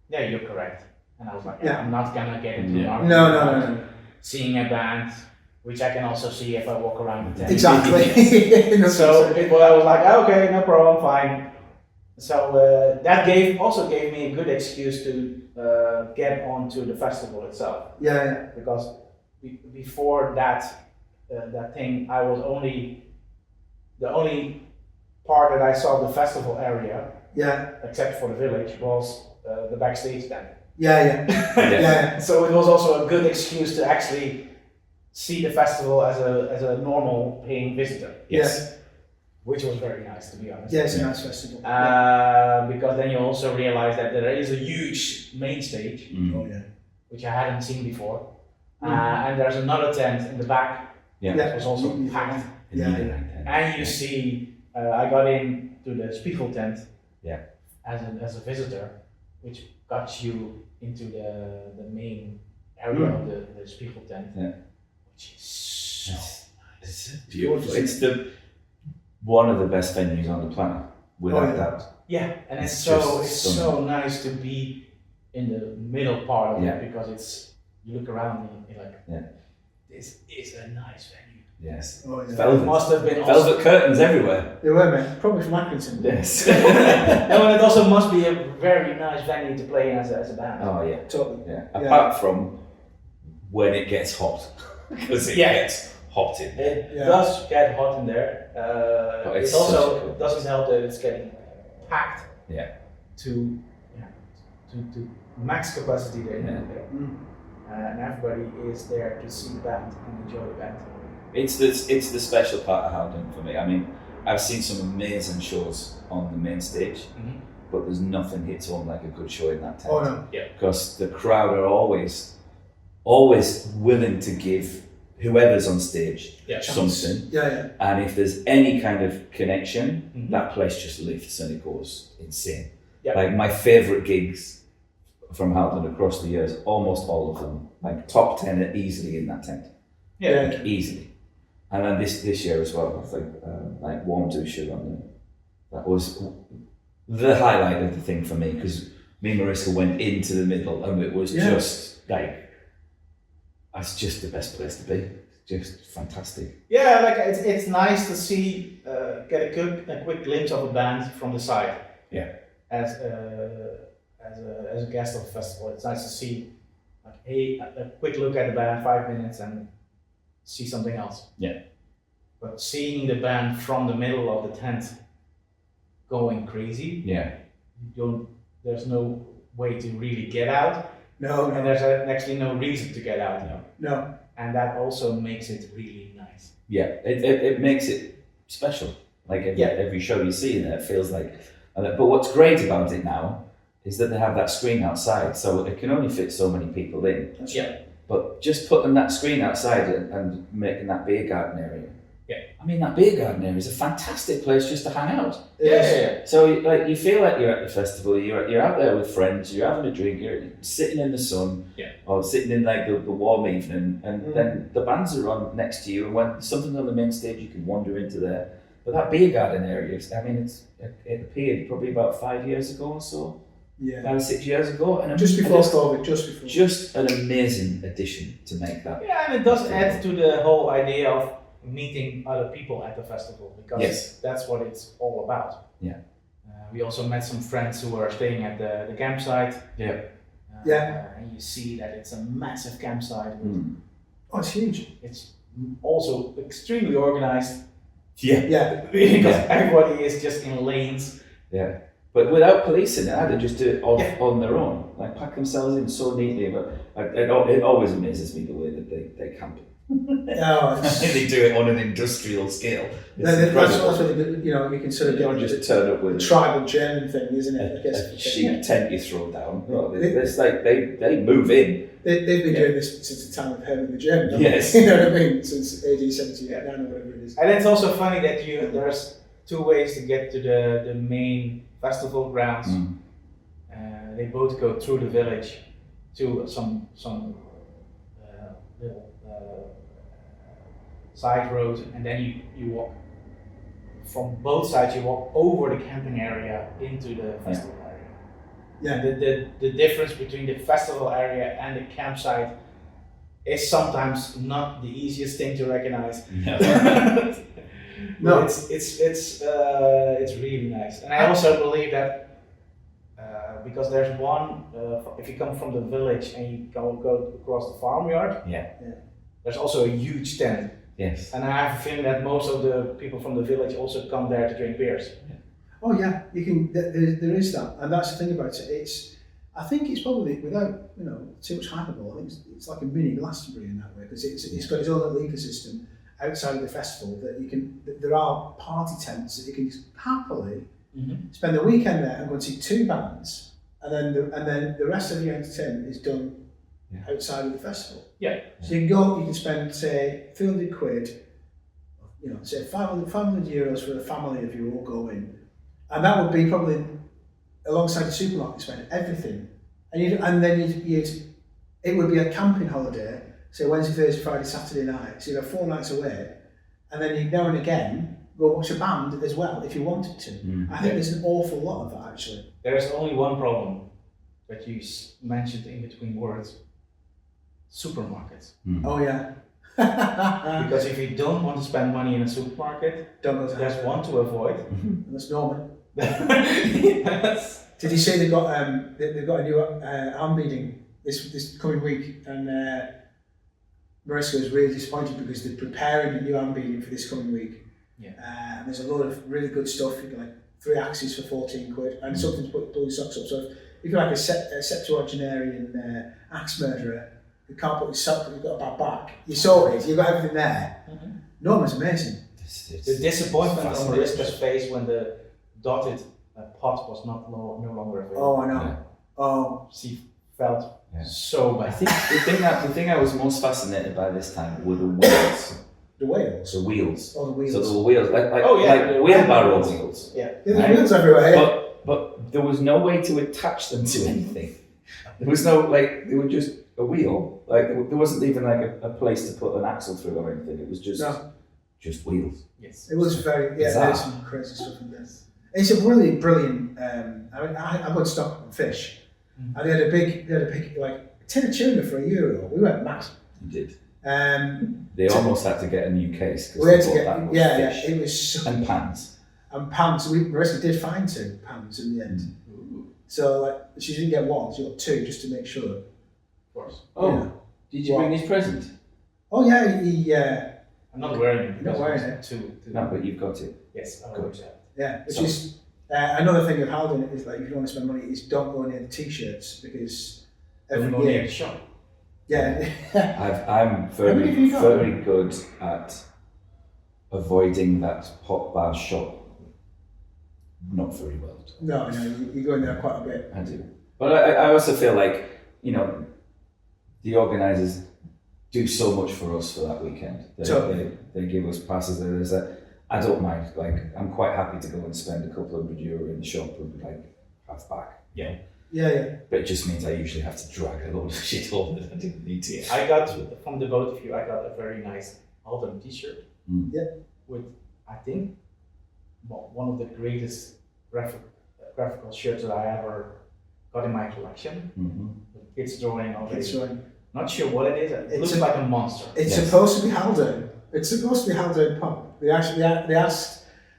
"Yeah, you're correct." And I was like, "I'm not gonna get into an argument." No. Seeing a band, which I can also see if I walk around the tent. Exactly. I was like, okay, no problem, fine. So that also gave me a good excuse to get onto the festival itself. Yeah. Because before that thing, I was the only part that I saw the festival area. Yeah. Except for the village was the backstage tent. Yeah. So it was also a good excuse to actually see the festival as a normal paying visitor. Yes. Which was very nice, to be honest. Yeah, it's a nice festival. Because then you also realize that there is a huge main stage, which I hadn't seen before. And there's another tent in the back that was also packed. And you see, I got into the Spiegel tent as a visitor, which got you into the main area of the Spiegel tent, which is so nice. It's beautiful. It's one of the best venues on the planet, without doubt. Yeah, and it's so nice to be in the middle part of it, because you look around and you're like, this is a nice venue. Yes. Velvet. Must have been velvet curtains everywhere. They were, man. Probably from Accrington. Yes. No, and it also must be a very nice venue to play in as a band. Oh yeah, totally. Yeah. Apart from when it gets hot, because it gets hot in there. It does get hot in there. It also doesn't help that it's getting packed. Yeah. To max capacity there. And everybody is there to see the band and enjoy the band. It's the special part of Haldern for me. I mean, I've seen some amazing shows on the main stage, but there's nothing hits home like a good show in that tent. Oh no. Yeah. Because the crowd are always willing to give whoever's on stage something. Yeah. And if there's any kind of connection, that place just lifts and it goes insane. Yeah. Like my favourite gigs from Haldern across the years, almost all of them, like top 10 are easily in that tent. Yeah. Like, easily. And then this year as well, I think like Warm Douche that was the highlight of the thing for me, because me and Mariska went into the middle and it was just like, that's just the best place to be. Just fantastic. Yeah, like it's nice to see, get a quick glimpse of a band from the side. Yeah. As a guest of the festival, it's nice to see, like, a quick look at the band, 5 minutes, and see something else. Yeah. But seeing the band from the middle of the tent going crazy, Yeah. there's no way to really get out, No, and no, there's actually no reason to get out. no. And that also makes it really nice. Yeah. It makes it special. Like every show you see in there, it feels like. But what's great about it now is that they have that screen outside, so it can only fit so many people in. That's Yeah. right. But just putting that screen outside and making that beer garden area. Yeah. I mean, that beer garden area is a fantastic place just to hang out. Yeah. So like you feel like you're at the festival, you're out there with friends, you're having a drink, you're sitting in the sun, or sitting in like the warm evening, and then the bands are on next to you, and when something's on the main stage, you can wander into there. But that beer garden area, I mean, it appeared probably about 5 years ago or so, Yeah. 5 or 6 years ago, and Just before COVID, just before. just an amazing addition to make that. Yeah, and it does add to the whole idea of meeting other people at the festival, because that's what it's all about. Yeah. We also met some friends who were staying at the campsite. Yeah. And you see that it's a massive campsite. Oh, it's huge. It's also extremely organized. Yeah. Yeah. Because everybody is just in lanes. Yeah. But without policing it, they just do it on their own. Like pack themselves in so neatly. But it always amazes me the way that they camp. Oh, They do it on an industrial scale. that's also the good, you know, you can sort of You don't get just turn up with the tribal German thing, isn't it? I guess. a sheep tent you throw down. No, it's like they move in. They've been doing this since the time of Herman the German. Yes. You know what I mean? Since AD 79 or whatever it is. And it's also funny that there's two ways to get to the main festival grounds. They both go through the village to some little side road, and then you walk from both sides. You walk over the camping area into the festival area. Yeah. And the difference between the festival area and the campsite is sometimes not the easiest thing to recognize. No. It's really nice, and I also believe that because there's one, if you come from the village and you go across the farmyard, there's also a huge tent. Yes. And I have a feeling that most of the people from the village also come there to drink beers. Oh yeah, you can. There is that, and that's the thing about it. I think it's probably, without too much hyperbole, I think it's like a mini Glastonbury in that way, because it's got its own little ecosystem outside of the festival that there are party tents that you can happily spend the weekend there and go and see two bands, and then the rest of your entertainment is done outside of the festival. Yeah. So you can spend say £300, say 500 euros for a family if you all go in, and that would be probably alongside the supermarket spend everything, and then it would be a camping holiday. Say Wednesday, Thursday, Friday, Saturday night. So you have 4 nights away, and then you now and again go watch a band as well if you wanted to. I think there's an awful lot of that actually. There's only one problem that you mentioned in between words: supermarkets. Oh yeah. Because if you don't want to spend money in a supermarket, Don't go to there's one to avoid. And that's Norman. Yes. Did you say they've got a new arm meeting this coming week, and Mariska was really disappointed because they're preparing a new arm meeting for this coming week. And there's a lot of really good stuff. You can like 3 axes for £14 and something to pull your socks up. So if you're like a septuagenarian axe murderer who can't put his sock, but you've got a bad back, you saw it. You've got everything there. Norman's amazing. The disappointment on Mariska's face when the dotted pot was no longer available. Oh, I know. Oh, She felt so bad. I think the thing I was most fascinated by this time were the wheels. the whales. The wheels. Oh, the wheels. So there were wheels, like the wheelbarrow wheels. wheels. Yeah. There's Right. wheels everywhere. Yeah. But there was no way to attach them to anything. There was no they were just a wheel. Like there wasn't even like a place to put an axle through or anything. It was just wheels. Yes. It was very Bizarre. there's some crazy stuff in there. It's a really brilliant. I mean, I got stock on fish, and they had a big like a tin of tuna for €1. We went mad. You did. They almost had to get a new case We had because to they bought that much fish. it was so, And pans. and pans. Marissa did find 2 pans in the end. So like she didn't get 1, she got 2 just to make sure. Of course. Oh, Yeah. did you bring his present? Oh yeah, I'm not wearing it. You're not wearing it. To No, but you've got it. yes, I Good. wear that. Yeah, which So- is another thing with Haldern is like if you want to spend money, is don't go near the t-shirts because every Don't go near year, the shop. yeah, I'm How many have you got? very good at avoiding that pop bar shop. Not very well. no, you go in there quite a bit. I do. But I also feel like, you know, the organisers do so much for us for that weekend. They give us passes. I don't mind. Like, I'm quite happy to go and spend a couple of €100 in the shop and like half back. Yeah. Yeah. But it just means I usually have to drag a load of shit home that I didn't need to. I got from the both of you. I got a very nice Haldern T-shirt. Yeah. With I think, one of the greatest graphical shirts that I ever got in my collection. Mm-hmm. With kids drawing on it. It's right. Not sure what it is. It It's looks a- like a monster. It's Yes. supposed to be Haldern. It's supposed to be Haldern Pop. They asked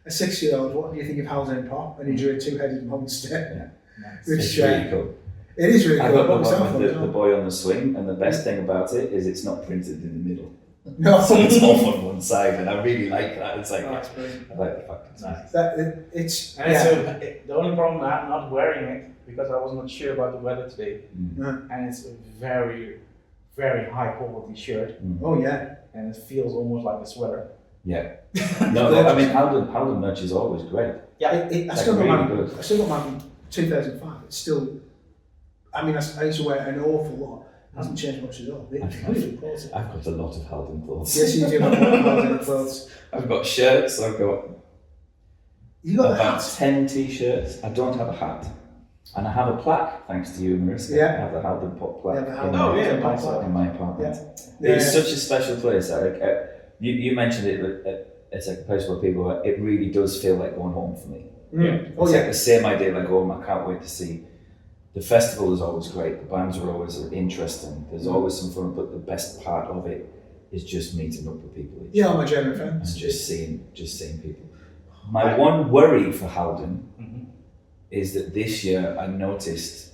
a 6-year-old, "What do you think of Haldern Pop?" And he drew a 2-headed monster. Nice. Which, It's really cool. It is really I cool. got the What was that one one? with the boy on the swing, and the best thing about it is it's not printed in the middle. No, So it's off on one side, and I really like that. It's like, Oh, that's brilliant. I like the fact it's Nice. It's And yeah. the only problem I'm not wearing it because I was not sure about the weather today. And it's a very, very high quality shirt, Oh yeah. and it feels almost like a sweater. Yeah. No, I mean, Haldern merch is always great. Yeah. I still got really mine. good. I still got mine from 2005. It's still. I mean, I used to wear an awful lot. It hasn't changed much at all. It's really quality. I've got a lot of Haldern clothes. Yes, you do have Haldern clothes. I've got shirts, I've got You got the about hat. 10 t-shirts. I don't have a hat. And I have a plaque, thanks to you, Marissa. Yeah. I have the Haldern Pop plaque Yeah, the in, Haldern Oh, yeah, my, nice. in my apartment. Yeah. It's such a special place, Eric. You mentioned it, it's like a place where people are, it really does feel like going home for me. Mm. Oh It's yeah. like the same idea like home. I can't wait to see. The festival is always great. The bands are always interesting. There's always some fun, but the best part of it is just meeting up with people. Yeah, all my German And friends. just seeing people. My one worry for Haldern Mhm. is that this year I noticed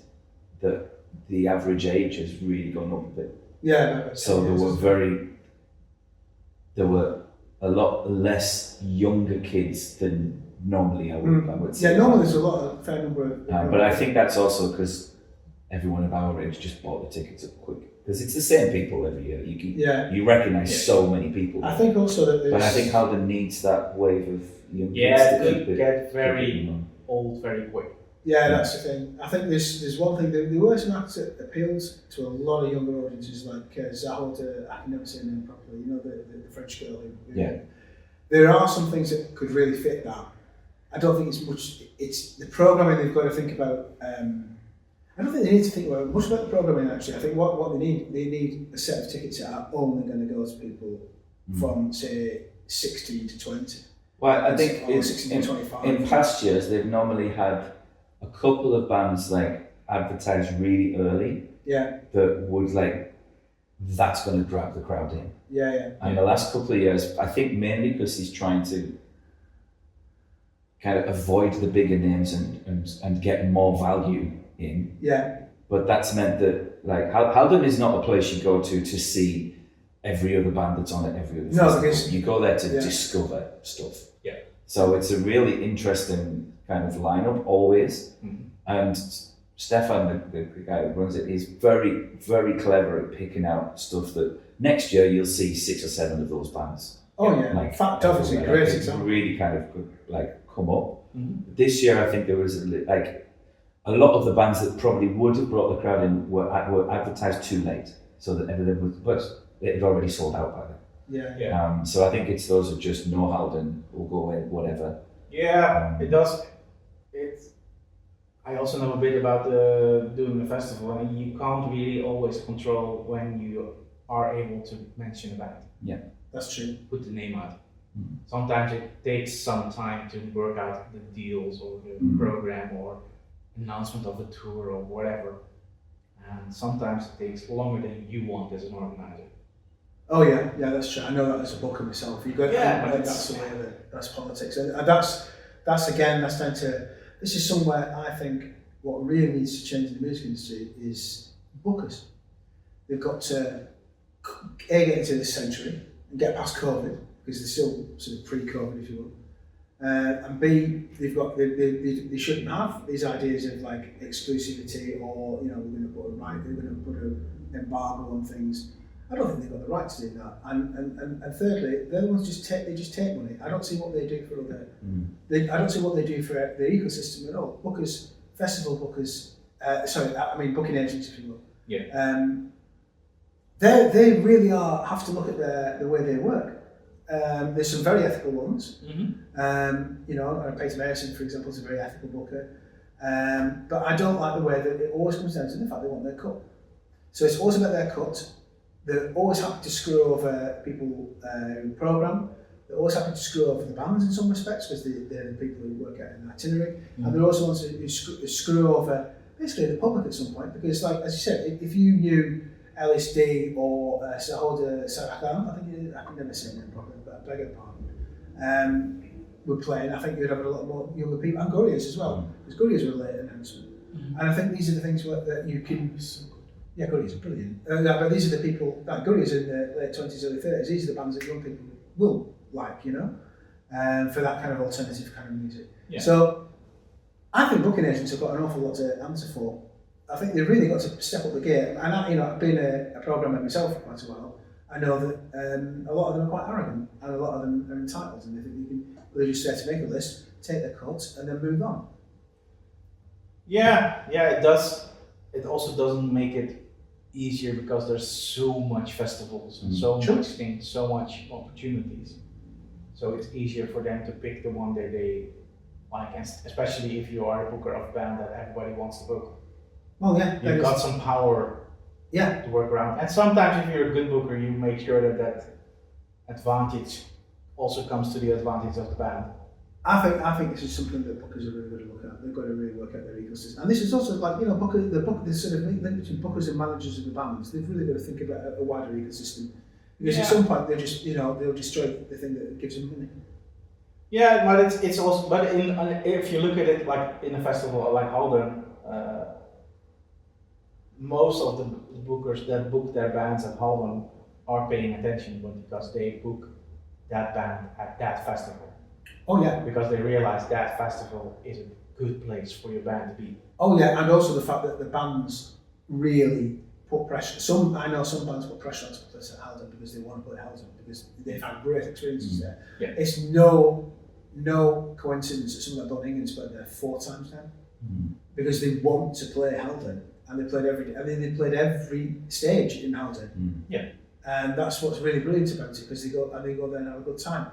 that the average age has really gone up a bit. Yeah. So there were a lot less younger kids than normally I would say. Yeah, normally there's a fair number of. But I think that's also because everyone of our age just bought the tickets up quick. Because it's the same people every year. You recognise so many people. I think also that there's. But I think Haldern needs that wave of young Yeah, kids it to could keep it. get keep very it going. old very quick. Yeah, that's the thing. I think there's one thing. There were some acts that appealed to a lot of younger audiences, like Zahota. I can never say her name properly. You know, the French girl. Yeah. There are some things that could really fit that. I don't think it's much. It's the programming they've got to think about. I don't think they need to think about much about the programming actually. I think what they need a set of tickets that are only going to go to people from say 16 to 20. Well, I think Or 16 to 25. in past years they've normally had a couple of bands like advertised really early Yeah, that would like that's going to grab the crowd in. yeah. And the last couple of years, I think mainly because he's trying to kind of avoid the bigger names and get more value in. Yeah, But that's meant that like Haldern is not a place you go to see every other band that's on it every other No, festival. because- You go there to yeah. discover stuff. Yeah. So it's a really interesting kind of lineup always. Mhm. And Stefan, the guy who runs it, is very, very clever at picking out stuff that next year you'll see 6 or 7 of those bands. Oh yeah. Like Fat Dove is a everywhere. great Like, example. really kind of like come up. Mhm. This year, I think there was like a lot of the bands that probably would have brought the crowd in were advertised too late, so that everything was, but it had already sold out by then. Yeah. So I think it's those who just know Haldern will go in, whatever. Yeah, it does. I also know a bit about doing a festival, and you can't really always control when you are able to mention a band, That's true. put the name out. Mhm. Sometimes it takes some time to work out the deals or the Mhm. program or announcement of a tour or whatever. And sometimes it takes longer than you want as an organizer. Oh yeah, that's true. I know that as a booker myself. You got Yeah, but that's the way that's politics, and that's again that's down to. This is somewhere I think what really needs to change in the music industry is bookers. They've got to get into this century and get past COVID because they're still sort of pre-COVID, if you will. And B, they shouldn't have these ideas of like exclusivity or we're going to put an embargo on things. I don't think they've got the right to do that. And thirdly, the other ones just take money. I don't see what they do for other. I don't see what they do for the ecosystem at all. Bookers, festival bookers, booking agents, if you will. Yeah. They really have to look at the way they work. There's some very ethical ones. Peter Mason, for example, is a very ethical booker. But I don't like the way that it always comes down to the fact they want their cut. So it's always about their cut. They're always happy to screw over people who program. They're always happy to screw over the bands in some respects because they're the people who work out an itinerary. And they're also ones who screw over basically the public at some point because, like as you said, if you knew LSD or Sahoda Sarakan, I can never say that properly, but I beg your pardon, were playing, I think you'd have a lot more younger people, and Gurrias as well, because Gurrias were a late announcement. And I think these are the things that you can. Yeah, Gurrias are brilliant. But these are the people, like Gurrias in the late 20s, early 30s, these are the bands that young people will like, for that kind of alternative kind of music. Yeah. So I think booking agents have got an awful lot to answer for. I think they've really got to step up the game. And I've been a programmer myself for quite a while. I know that a lot of them are quite arrogant, and a lot of them are entitled, and they think they're just there to make a list, take their cut, and then move on. Yeah, it does. It also doesn't make it easier because there's so much festivals and so much things, so much opportunities. So it's easier for them to pick the one that they like, especially if you are a booker of a band that everybody wants to book. Well, yeah, you've got some power to work around. And sometimes if you're a good booker, you make sure that advantage also comes to the advantage of the band. I think this is something that bookers are really going to look at. They've got to really work out their ecosystem. And this is also like, the sort of link between bookers and managers of the bands. They've really got to think about a wider ecosystem. Because at some point they'll just, they'll destroy the thing that gives them money. Yeah, but it's also, but if you look at it like in a festival like Haldern, most of the bookers that book their bands at Haldern are paying attention because they book that band at that festival. Oh yeah. Because they realize that festival is a good place for your band to be. Oh yeah, and also the fact that the bands really put pressure. I know some bands put pressure on to put this at Haldern because they want to play Haldern because they've had great experiences there. Yeah. It's no coincidence that someone like Don Higgins played there 4 times now because they want to play Haldern. And they played every stage in Haldern. Yeah. And that's what's really brilliant about it because they go there and have a good time.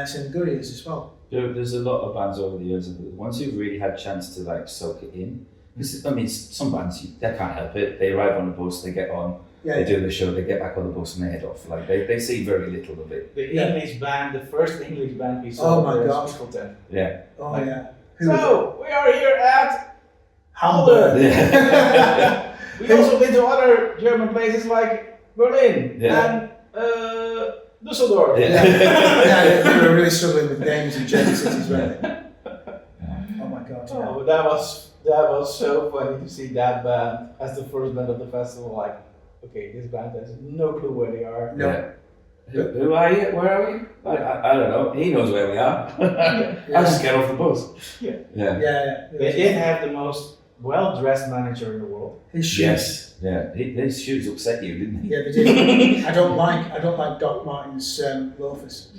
Same Gurrias as well. There's a lot of bands over the years, once you've really had a chance to like soak it in, because I mean some bands they can't help it. They arrive on the bus, they get on, they do the show, they get back on the bus and they head off. Like they see very little of it. The English band, the first English band we saw. Oh my God. Yeah. Oh like, yeah. So we are here at Haldern. Yeah. We also been to other German places like Berlin and Düsseldorf. Yeah, they were really struggling with names in German cities, weren't they? Oh my God. Yeah. Oh, that was so funny to see that band as the first band of the festival. Like, okay, this band has no clue where they are. No. Yeah. Who are you? Where are we? I don't know. He knows where we are. I'll just get off the bus. Yeah. They did have the most well-dressed manager in the world. His shoes. Yes. Yeah. His shoes upset you, didn't he? Yeah, they did. I don't like Doc Martens loafers.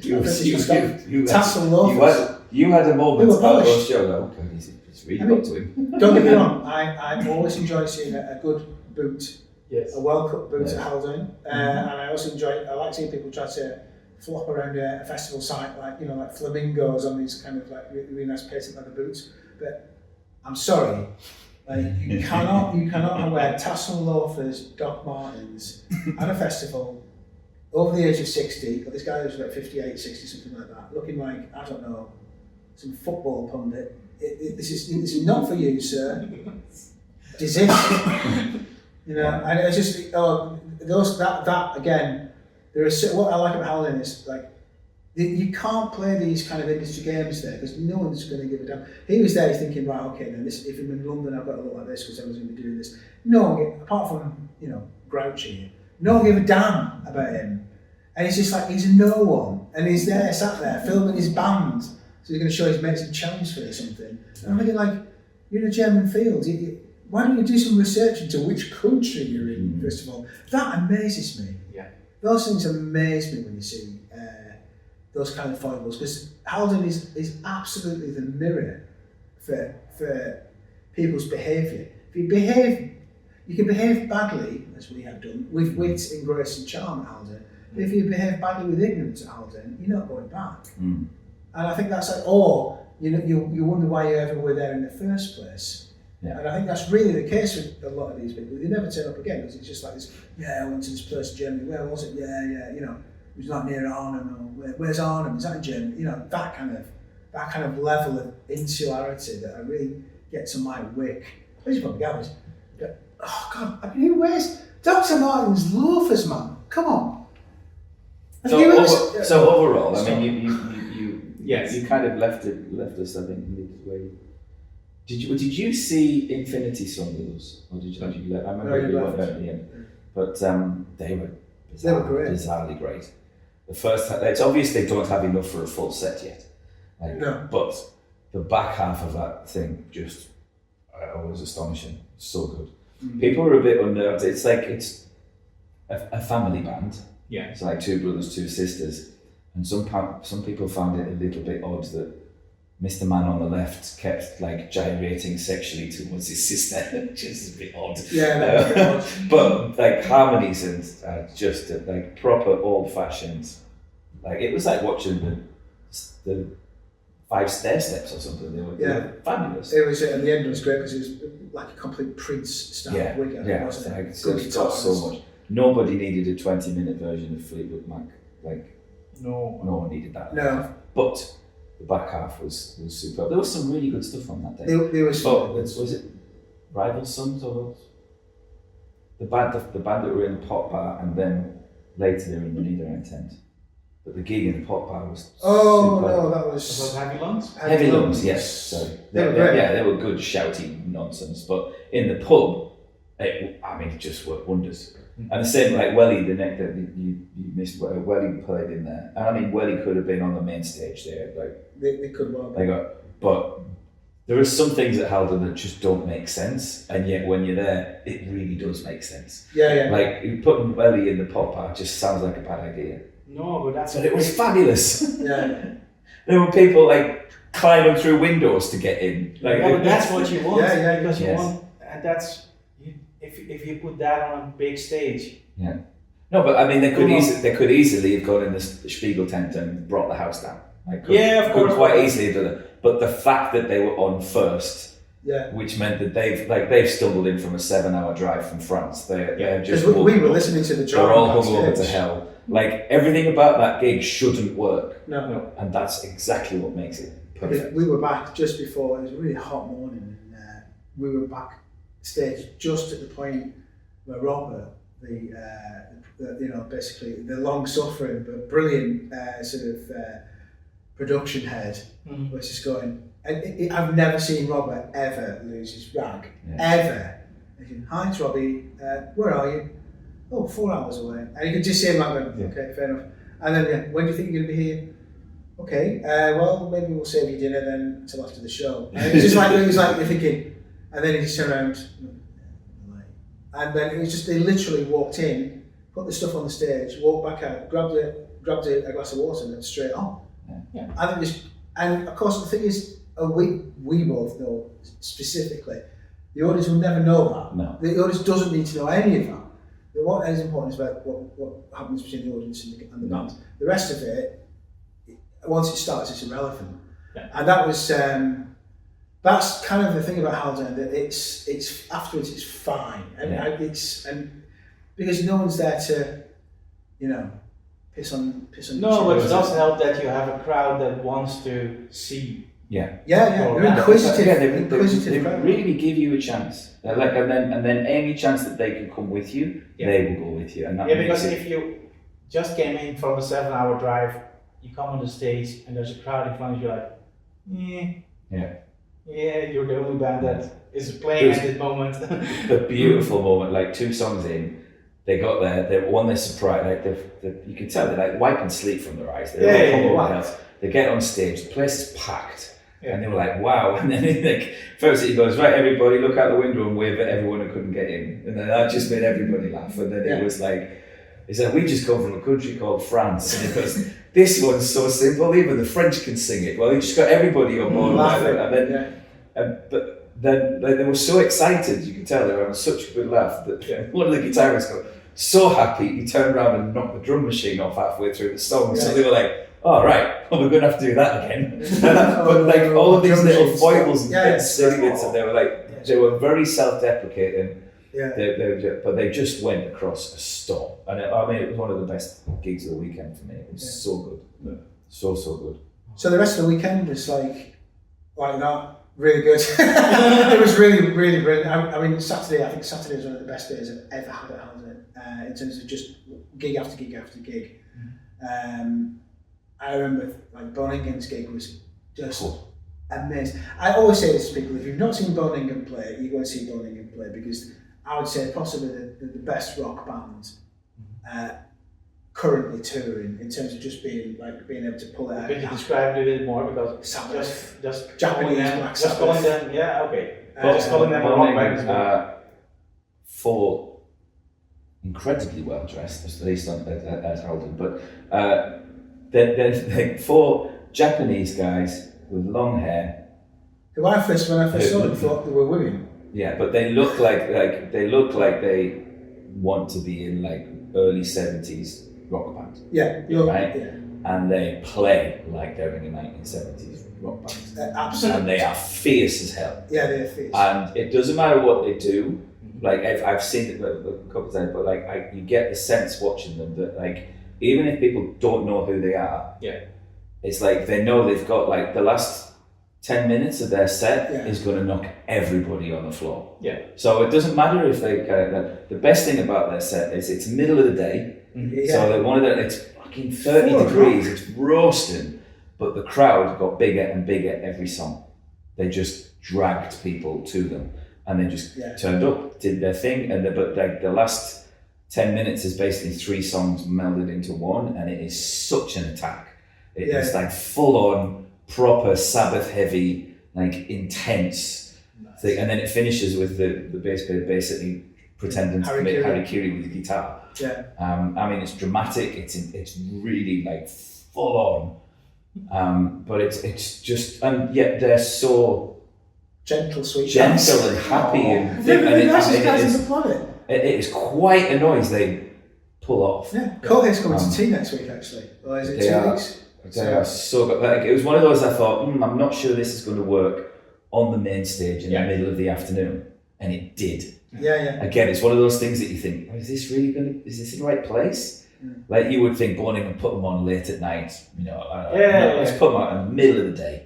Tassel loafers. You had a moment at those shows. Oh God, he's really got to him. Don't get me wrong. I always enjoy seeing a good boot. Yes. A well-cut boot at Haldern, and I also I like seeing people try to flop around a festival site like flamingos on these kind of like really nice patent leather boots. But I'm sorry, you cannot wear tassel loafers, Doc Martens at a festival over the age of 60. But this guy was about 58, 60, something like that, looking like I don't know some football pundit. This is not for you, sir. Desist. And it's just that again. What I like about Haldern is like you can't play these kind of industry games there because no one's going to give a damn. He was there thinking, right, okay, then if I'm in London, I've got to look like this because everyone's going to be doing this. No one, apart from Grouchy, no one gave a damn about him. And it's just like, he's a no one. And he's there, sat there, filming his band. So he's going to show his mates in Chelmsford or something. And I'm thinking, like, you're in a German field. Why don't you do some research into which country you're in, first of all? That amazes me. Yeah. Those things amaze me when you see those kind of foibles. Because Haldern is absolutely the mirror for people's behaviour. If you can behave badly, as we have done, with wit and grace and charm at Haldern. But if you behave badly with ignorance at Haldern, you're not going back. And I think that's like, or you wonder why you ever were there in the first place. Yeah. And I think that's really the case with a lot of these people. They never turn up again because it's just like this. Yeah, I went to this place in Germany. Where was it? Yeah. It was like near Arnhem. Or where's Arnhem? Is that in Germany? That kind of level of insularity that I really gets on my wick. These probably guys. Oh God! I mean, where's Dr. Martin's loafers, man? Come on. So overall, I mean, you kind of left us, I think, midway. Did you see Infinity Song with us, or did you let? I remember you went at the end, but they were great. Bizarrely great. The first, it's obvious they don't have enough for a full set yet. But the back half of that thing just was astonishing. So good. People were a bit unnerved. It's like it's a family band. Yeah. It's like two brothers, two sisters, and some people found it a little bit odd that Mr. Man on the left kept like gyrating sexually towards his sister, which is a bit odd. Yeah, but like harmonies and just like proper old-fashioned. Like it was like watching the 5 stair steps or something. They were fabulous. It was, and the end was great because it was like a complete Prince style wig. Wasn't it? It's got so much. Nobody needed a 20-minute version of Fleetwood Mac. Like no one needed that. No, but the back half was superb. There was some really good stuff on that day. There was. Was it Rival Sons or the band that were in the pop bar, and then later they were in the Leader Intent. But the gig in the pop bar was superb. No, that was Heavy Lungs. Heavy Lungs, yes. Sorry. They were good shouty nonsense. But in the pub, it just worked wonders. And the same, like Welly, the neck that you missed, Welly played in there. And I mean, Welly could have been on the main stage there. They could well. But there are some things at Haldern that just don't make sense, and yet when you're there, it really does make sense. Yeah. Like putting Welly in the pop bar just sounds like a bad idea. No, but it was fabulous. Yeah. There were people like climbing through windows to get in. Like, but that's what you want. Yeah, because you want, and that's. If you put that on a big stage. Yeah. No, but I mean, they could easily have gone in the Spiegel tent and brought the house down. Of course. Quite easily have done it. But the fact that they were on first, which meant that they've stumbled in from a 7-hour drive from France. They're just because we were listening to the drama. They're all hung over to hell. Like everything about that gig shouldn't work. No. And that's exactly what makes it perfect. We were back just before. It was a really hot morning, and we were back stage just at the point where Robert, basically the long-suffering but brilliant production head, was just going. And I've never seen Robert ever lose his rag, ever. And he said, "Hi, it's Robbie. Where are you? Oh, 4 hours away." And you could just see him like, "Okay, fair enough." And then, when do you think you're going to be here? Okay, well, maybe we'll save you dinner then until after the show. And it was just like you're thinking. And then he just turned around, and then it was just, they literally walked in, put the stuff on the stage, walked back out, grabbed a glass of water, and then straight on. Yeah. And of course the thing is, we both know specifically, the audience will never know that. No. The audience doesn't need to know any of that. What is important is about what happens between the audience and the band. The rest of it, once it starts, it's irrelevant. Yeah. And that was. That's kind of the thing about Haldern, that it's afterwards it's fine, and because no one's there to, piss on. No, but it does help that you have a crowd that wants to see. Yeah. They're inquisitive. They really give you a chance. And then any chance that they can come with you, they will go with you. And that because if you just came in from a 7-hour drive, you come on the stage and there's a crowd in front of you, like, Yeah, you're the only band that is playing at this moment. The beautiful moment, like 2 songs in, they got there. They're surprised. Like you can tell they're like wiping sleep from their eyes. They're all else. They get on stage. The place is packed, and they were like, "Wow!" And then like first he goes, "Right, everybody, look out the window and wave at everyone who couldn't get in." And then that just made everybody laugh. And then it was like, he said, "We just come from a country called France," and he goes, "This one's so simple. Even the French can sing it." Well, he just got everybody on board, but then they were so excited, you could tell they were having such a good laugh that one of the guitarists got so happy he turned around and knocked the drum machine off halfway through the song. So they were like, "Oh right, well, we're going to have to do that again." But like all of these little foibles and silliness, and they were like, they were very self-deprecating. But they just went across a storm, and it was one of the best gigs of the weekend for me. It was so good, so good. So the rest of the weekend was like that. Really good. It was really brilliant. I mean, Saturday was one of the best days I've ever had at Haldern, in terms of just gig after gig after gig. I remember like Boningen's gig was just amazing. I always say this to people: if you've not seen Boningen play, you go and see Boningen play, because I would say possibly the best rock band currently touring, in terms of just being able to pull it out. Could you describe it a little more, because just Japanese just calling them, just calling them a rock band. 4 incredibly well dressed, at least at Haldern, but they're 4 Japanese guys with long hair. When I first saw them, thought they were women. Yeah, but they look like they want to be in like early 70s rock band. Right? And they play like they're in a 1970s rock band. Absolutely. And they are fierce as hell. Yeah, they're fierce. And it doesn't matter what they do. Like I've seen it a couple of times, but like you get the sense watching them that like even if people don't know who they are, it's like they know they've got like the last 10 minutes of their set is going to knock everybody on the floor. So it doesn't matter if they the best thing about their set is it's middle of the day. So that it's fucking 30 degrees, it's roasting, but the crowd got bigger and bigger every song. They just dragged people to them, and they just turned up, did their thing, but like the last 10 minutes is basically 3 songs melded into one, and it is such an attack. It is like full on, proper Sabbath heavy, like intense thing, and then it finishes with the bass player basically pretending to commit harikiri with the guitar. I mean, it's dramatic. It's really like full on, but it's just, and yet they're so gentle, sweet, and happy, and it is quite a noise they pull off. Kohei's coming to tea next week, actually. Or is it 2 weeks? They are so good. Like, it was one of those I thought, I'm not sure this is going to work on the main stage in the middle of the afternoon, and it did. Again, it's one of those things that you think, is this in the right place? Like you would think Boning and put them on late at night, let's put them out in the middle of the day.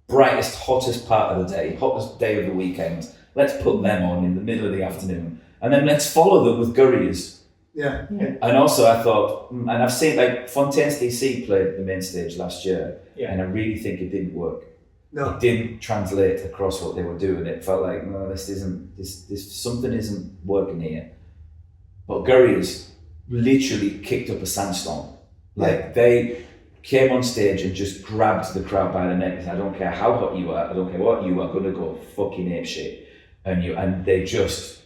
Brightest, hottest part of the day, hottest day of the weekend. Let's put them on in the middle of the afternoon. And then let's follow them with Gurriers. And also I thought, and I've seen like Fontaine's DC played the main stage last year, and I really think it didn't work. It didn't translate across what they were doing. It felt like, no, this something isn't working here. But Gurriers literally kicked up a sandstorm. Like they came on stage and just grabbed the crowd by the neck and said, I don't care how hot you are, I don't care what, you are gonna go fucking apeshit. And they just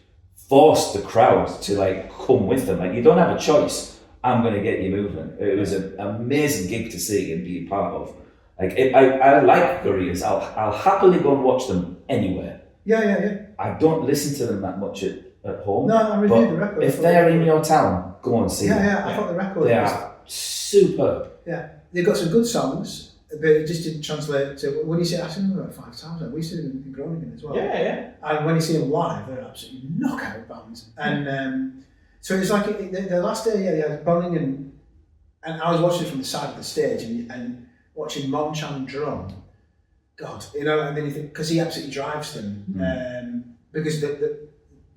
forced the crowd to like come with them. Like, you don't have a choice. I'm gonna get you moving. It was an amazing gig to see and be a part of. Like I like Gurriers. I'll happily go and watch them anywhere. I don't listen to them that much at home. No, I reviewed the record. If they're in your town, go and see them. I thought the record they are superb. They've got some good songs, but it just didn't translate to, when you see, I've seen them about 5 times, we see them in Groningen as well. And when you see them live, they're absolutely knockout bands. And so it's like, the last day, you had Boningen, and I was watching from the side of the stage, and watching Monchan drum, God, and then you think, because he absolutely drives them, because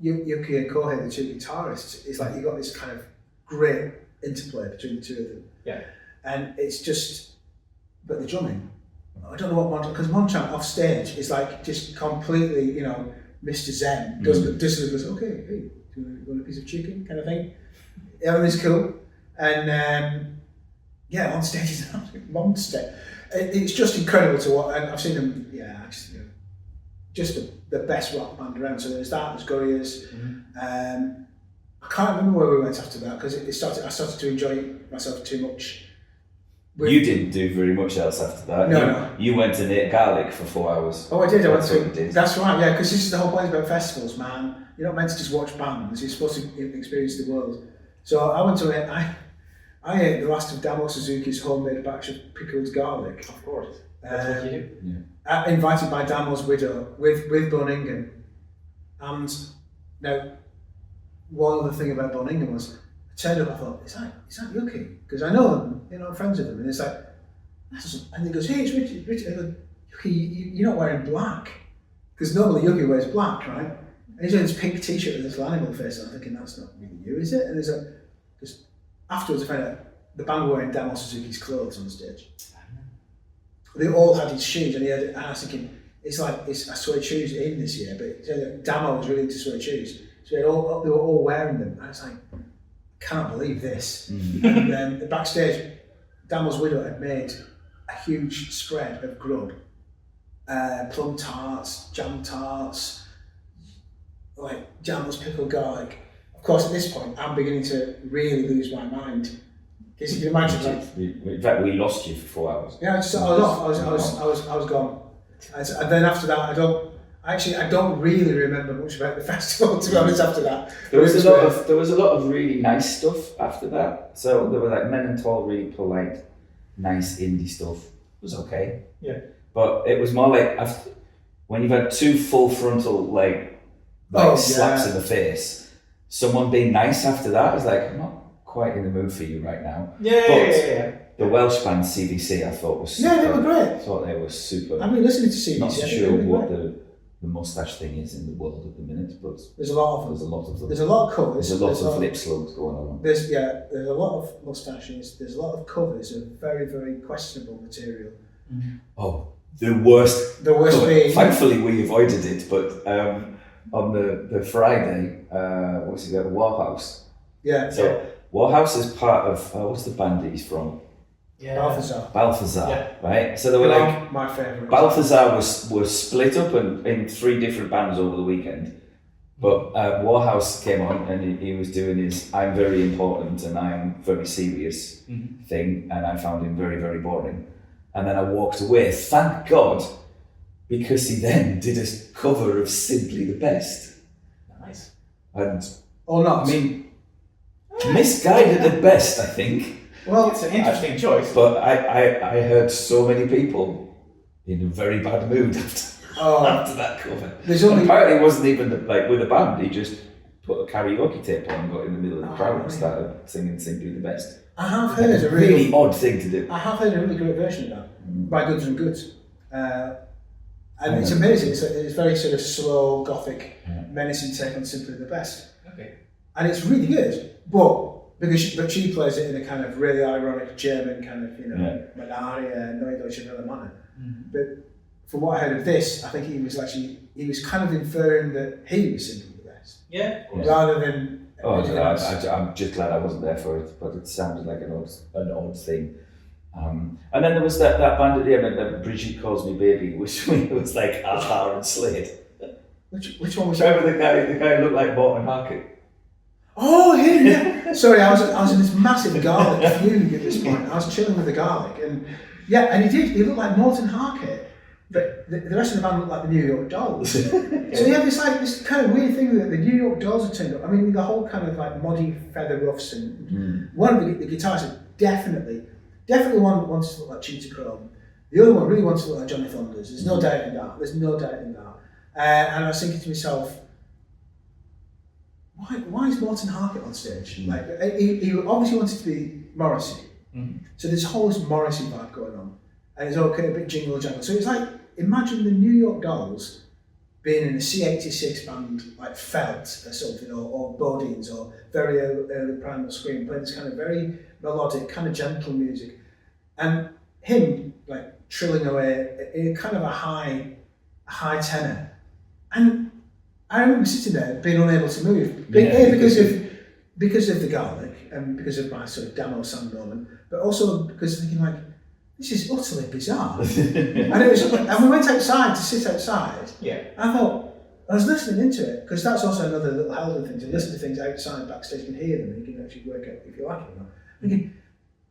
Yuki and Kohei, the 2 guitarists, it's like you got this kind of great interplay between the 2 of them. And it's just, but the drumming, I don't know what Monchan, because Monchan off stage is like just completely, Mr. Zen, goes, okay, hey, you want a piece of chicken kind of thing. Everything's cool. And on stage he's an absolute monster. It's just incredible to watch, and I've seen them, just the best rock band around. So there's that, there's Gorillaz. I can't remember where we went after that because I started to enjoy myself too much. You didn't do very much else after that. No. You went and ate garlic for 4 hours. Oh, I did. That's what you did. That's right, yeah, because this is the whole point about festivals, man. You're not meant to just watch bands, you're supposed to experience the world. So I went to it, I ate the last of Damo Suzuki's homemade batch of pickled garlic. Of course. That's what you do. Invited by Damo's widow with Boningen. And now, one other thing about Boningen was, I turned up, I thought, is that Yuki? Because I know them, I'm friends with them. And it's like, and he goes, hey, it's Richard. I go, Yuki, you're not wearing black. Because normally Yuki wears black, right? And he's wearing this pink t-shirt with this little animal face, and I'm thinking, that's not really you, is it? And there's because afterwards I found out the band were wearing Damo Suzuki's clothes on stage. They all had his shoes, and I was thinking, it's a suede shoes in this year, but Damo was really into suede shoes. So they were all wearing them. I was like, I can't believe this. And then backstage, Damo's widow had made a huge spread of grub, plum tarts, jam tarts, like Damo's pickled garlic. Of course, at this point, I'm beginning to really lose my mind. Because you can imagine, in fact, we lost you for 4 hours. Yeah, I was off. I was gone. And then after that, I don't really remember much about the festival, to be honest. After that, there was a lot of really nice stuff after that. So there were like Men and Tall, really polite, nice indie stuff. It was okay. Yeah. But it was more like when you've had two full frontal slaps in the face. Someone being nice after that is like, I'm not quite in the mood for you right now. Yeah. The Welsh band CVC I thought was super. Yeah, they were great. I thought they were super. I've been listening to CVC. Not so sure what the moustache thing is in the world at the minute, but there's a lot of them. There's a lot of covers. There's a lot of lip slugs going on. There's a lot of moustaches. There's a lot of covers of very, very questionable material. Mm-hmm. Oh, the worst. The worst being. Thankfully, we avoided it, but on the Friday, what's it called? Warhouse. Yeah. So Warhouse is part of what's the band he's from? Yeah. Balthazar, right? So they were like my favourite. Balthazar was split up in 3 different bands over the weekend, but Warhouse came on and he was doing his "I'm very important and I'm very serious" thing, and I found him very, very boring. And then I walked away. Thank God, because he then did a cover of "Simply the Best." Nice. And or not? I mean, misguided at best, I think. Well, it's an interesting choice. But I heard so many people in a very bad mood after that cover. Apparently it wasn't even with a band, he just put a karaoke tape on and got in the middle of the crowd and started singing Simply the Best. I have heard a really odd thing to do. I have heard a really great version of that by Goods and Goods. And it's amazing, it's very sort of slow, gothic, menacing take on Simply the Best. Okay. And it's really good, but she plays it in a kind of really ironic German kind of, Malaria, Neue Deutsche Welle manner. But from what I heard of this, I think he was kind of inferring that he was Simply the Best. Yeah. Rather than... I'm just glad I wasn't there for it, but it sounded like an odd thing. And then there was that band at the end, that Brigitte Calls Me Baby, which was like Aha and Slade. Which one was that? Remember the guy who looked like Morton Harkett? Oh, him, yeah. Sorry, I was in this massive garlic fugue at this point. I was chilling with the garlic, and he looked like Morton Harkett, but the rest of the band looked like the New York Dolls. So you have this kind of weird thing that the New York Dolls are turned up. I mean, the whole kind of like muddy feather ruffs, and one of the guitarists definitely one wants to look like Cheetah Chrome. The other one really wants to look like Johnny Thunders. There's no doubt in that. And I was thinking to myself, why is Morton Harkett on stage? Like he obviously wanted to be Morrissey. So there's a whole Morrissey vibe going on. And it's all kind of a bit jingle jangle. So it's like, imagine the New York Dolls being in a C86 band like Felt or something, or Bodines, or very early Primal Scream, playing this kind of very melodic, kind of gentle music. And him like trilling away in kind of a high tenor. And I remember sitting there being unable to move. Because of the garlic and because of my sort of Damo Sandorman, but also because thinking like, this is utterly bizarre. and we went outside to sit outside. Yeah. I thought, I was listening into it, because that's also another little Haldern thing, to listen to things outside backstage, you can hear them and you can actually work out if you like it or not. Thinking,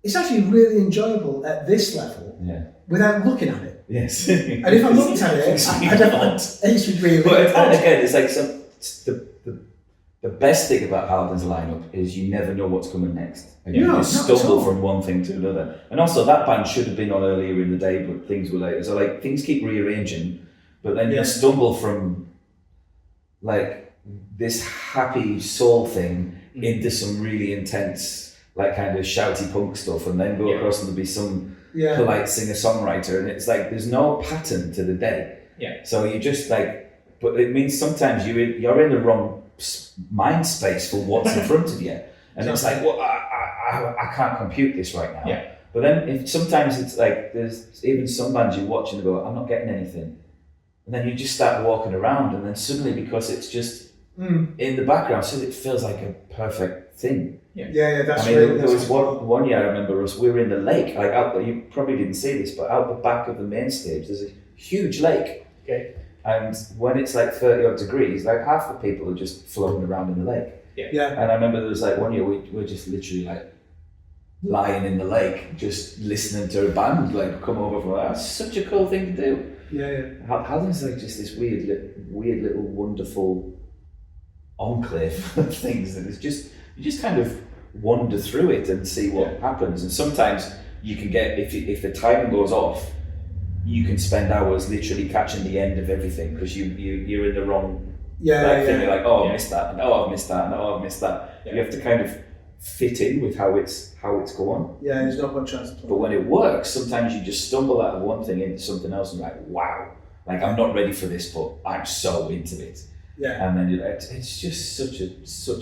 it's actually really enjoyable at this level without looking at it. Yes. And if I looked at it, I don't. It's really. But again, it's like the best thing about Haldern's lineup is you never know what's coming next. And you just stumble from one thing to another. And also that band should have been on earlier in the day, but things were later. So like things keep rearranging, but then you stumble from like this happy soul thing into some really intense, like kind of shouty punk stuff, and then go across and there'll be some polite singer-songwriter, and it's like there's no pattern to the day. Yeah. So you just like, but it means sometimes you're in the wrong mind space for what's in front of you, and it's like, well, I can't compute this right now. Yeah. But then sometimes it's like there's even some bands you watch and go, I'm not getting anything, and then you just start walking around, and then suddenly, because it's just in the background, so it feels like a perfect thing. Yeah, that's I mean, really, there was one year I remember us. We were in the lake, like out there. You probably didn't see this, but out the back of the main stage, there's a huge lake. Okay. And when it's like 30 odd degrees, like half the people are just floating around in the lake. Yeah. And I remember there was like one year we were just literally like lying in the lake, just listening to a band like come over from. That's such a cool thing to do. Yeah. Haldern's like just this weird little wonderful enclave of things that is just, you just kind of wander through it and see what happens. And sometimes you can get, if the timing goes off, you can spend hours literally catching the end of everything because you're in the wrong thing. You're like, oh, I missed that, and oh, I've missed that, and oh, I've missed that. You have to kind of fit in with how it's going. Yeah, there's no point trying to. But when it works, sometimes you just stumble out of one thing into something else, and you're like, wow, like I'm not ready for this, but I'm so into it. Yeah. And then you're like, it's just such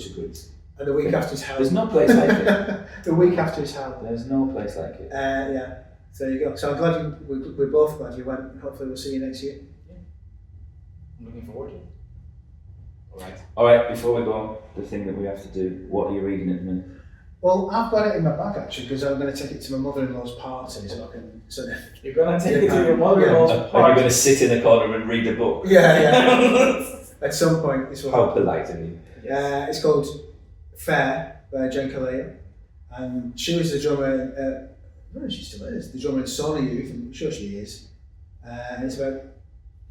a good. And the week after is Haldern. There's no place like it. The week after is Haldern. There's no place like it. Yeah. So there you go. So I'm glad we're both glad you went. Hopefully we'll see you next year. Yeah. I'm looking forward to it. All right, before we go, the thing that we have to do, what are you reading at the minute? Well, I've got it in my bag actually because I'm going to take it to my mother-in-law's party so I can. So you're going to take it to your mother-in-law's party? Are you going to sit in a corner and read a book? Yeah. At some point, this will. How polite of you. It's called Fair by Jen Kalea, and she was the drummer. I don't know if she still is. The drummer in Sony Youth, I'm sure she is. And it's about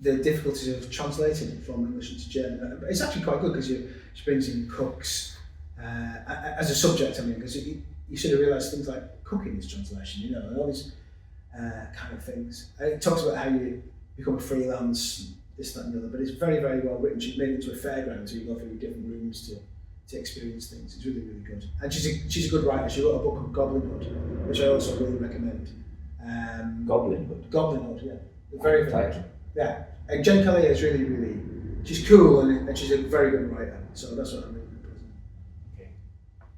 the difficulties of translating from English into German. But it's actually quite good because she brings in cooks as a subject. I mean, because you sort of realise things like cooking is translation, and all these kind of things. And it talks about how you become a freelance, this, that, and the other. But it's very, very well written. She's made it into a fairground, so you go through different rooms to experience things. It's really, really good. And she's a good writer. She wrote a book called Goblin Hood, which I also really recommend. Goblin Hood? Goblin Hood, yeah. Very, very title. Yeah. And Jen Kalea is really, really, she's cool and she's a very good writer. So that's what I'm reading. Okay.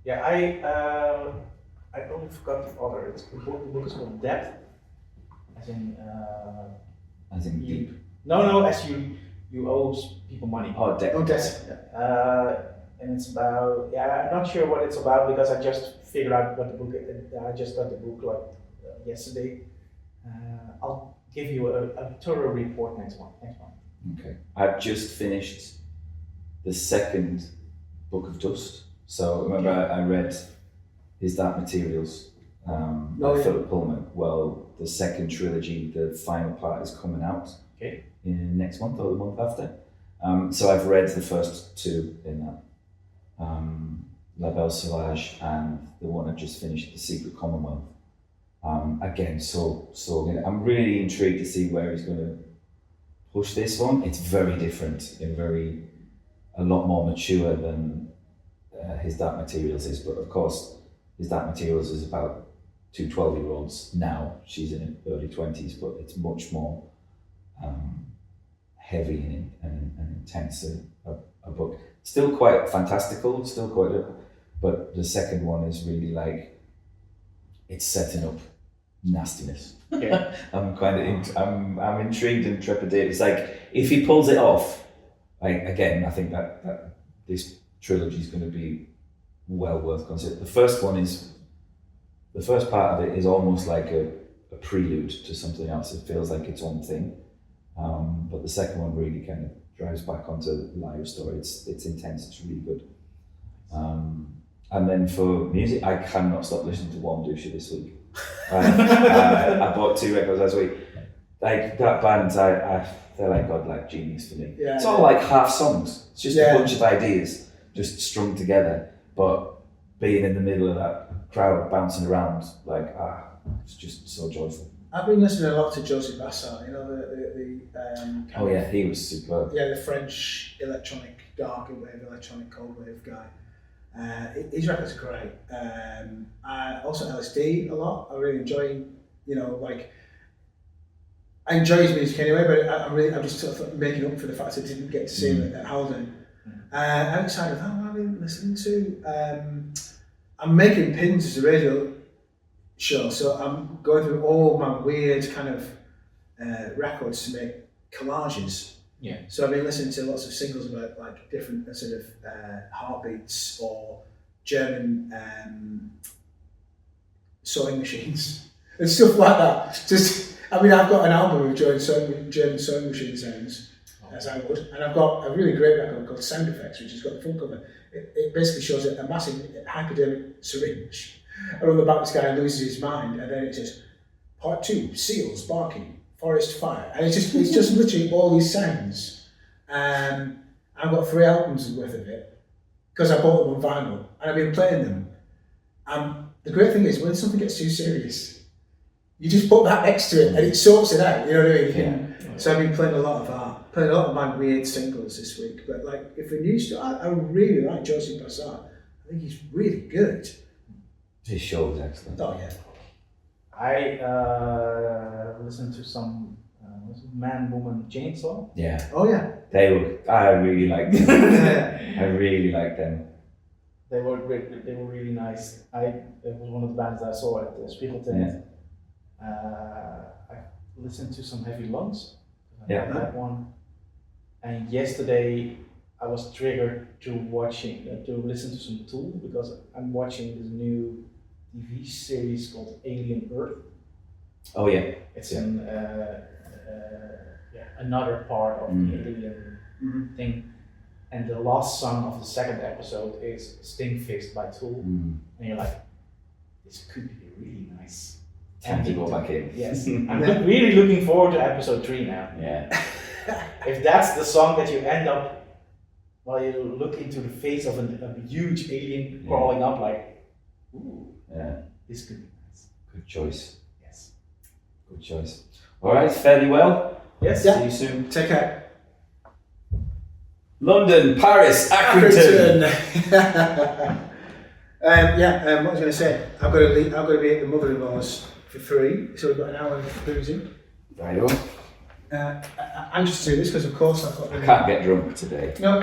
Yeah, I only forgot the other. The book is called Depth. As in deep. No, as you owe people money. Oh, Depth. Oh, Depth. Yeah. And it's about, I'm not sure what it's about because I just figured out what the book is. I just got the book like yesterday. I'll give you a thorough report next one. Okay. I've just finished the second Book of Dust. So remember I read Is That Materials by Philip Pullman. Well, the second trilogy, the final part is coming out in next month or the month after. So I've read the first two in that. La Belle Sauvage and the one I've just finished, The Secret Commonwealth. Again, so good. I'm really intrigued to see where he's going to push this one. It's very different and a lot more mature than His Dark Materials is. But of course, His Dark Materials is about two 12-year-olds now. She's in her early 20s, but it's much more heavy and intense a book. Still quite fantastical, but the second one is really like, it's setting up nastiness. Okay. I'm intrigued and trepidated. It's like, if he pulls it off, again, I think that this trilogy is going to be well worth considering. The first part of it is almost like a prelude to something else. It feels like its own thing. But the second one really kind of drives back onto the live story. It's intense. It's really good. And then for music, I cannot stop listening to Warm Dusha this week. I bought 2 records last week. Like that band, they're like godlike genius for me. Yeah, it's all like half songs. It's just a bunch of ideas just strung together. But being in the middle of that crowd bouncing around, it's just so joyful. I've been listening a lot to Joseph Bassart, you know, He was superb. Yeah, the French electronic darker wave, electronic cold wave guy. His records are great. I also LSD a lot. I really enjoy, I enjoy his music anyway, but I'm just sort of making up for the fact I didn't get to see him at Haldern. Outside of that, what have I been listening to? I'm making pins as a radio show, so I'm going through all my weird kind of records to make collages. Yeah. So I've been listening to lots of singles about like different sort of heartbeats or German sewing machines and stuff like that. I've got an album of German sewing machine sounds, as I would, and I've got a really great record called Sound Effects, which has got the front cover. It basically shows a massive hypodermic syringe, and on the back this guy loses his mind, and then it says, Part 2, seals barking, forest fire, and it's just literally all these sounds. I've got 3 albums worth of it because I bought them on vinyl, and I've been playing them. The great thing is when something gets too serious, you just put that next to it and it sorts it out, you know what I mean? Yeah. So I've been playing a lot of art, playing a lot of my weird singles this week, but like if a new stuff, I really like Joseph Bassart. I think he's really good. His show is excellent. Oh yeah. I listened to some Man Woman Chainsaw. Yeah. Oh yeah. I really liked them. I really liked them. They were really nice. It was one of the bands that I saw at the Spiegeltent. Yeah. I listened to some Heavy Lungs. Yeah. That one. And yesterday I was triggered to listen to some Tool because I'm watching this new TV series called Alien Earth. Oh yeah. It's another part of the alien thing. And the last song of the second episode is Stinkfist by Tool. And you're like, this could be a really nice. Time to go back in. Yes. I'm really looking forward to episode 3 now. Yeah. If that's the song that you end up while you look into the face of a huge alien crawling up, like, ooh, this could be nice. Good choice. Yes. Good choice. All right, fairly well. Yes. See you soon. Take care. London, Paris, Accrington. What was I going to say? I've got to be at the mother-in-law's for 3, so we've got an hour of boozing. Right on. I'm just doing this because, of course, I've got. I can't get drunk today. No.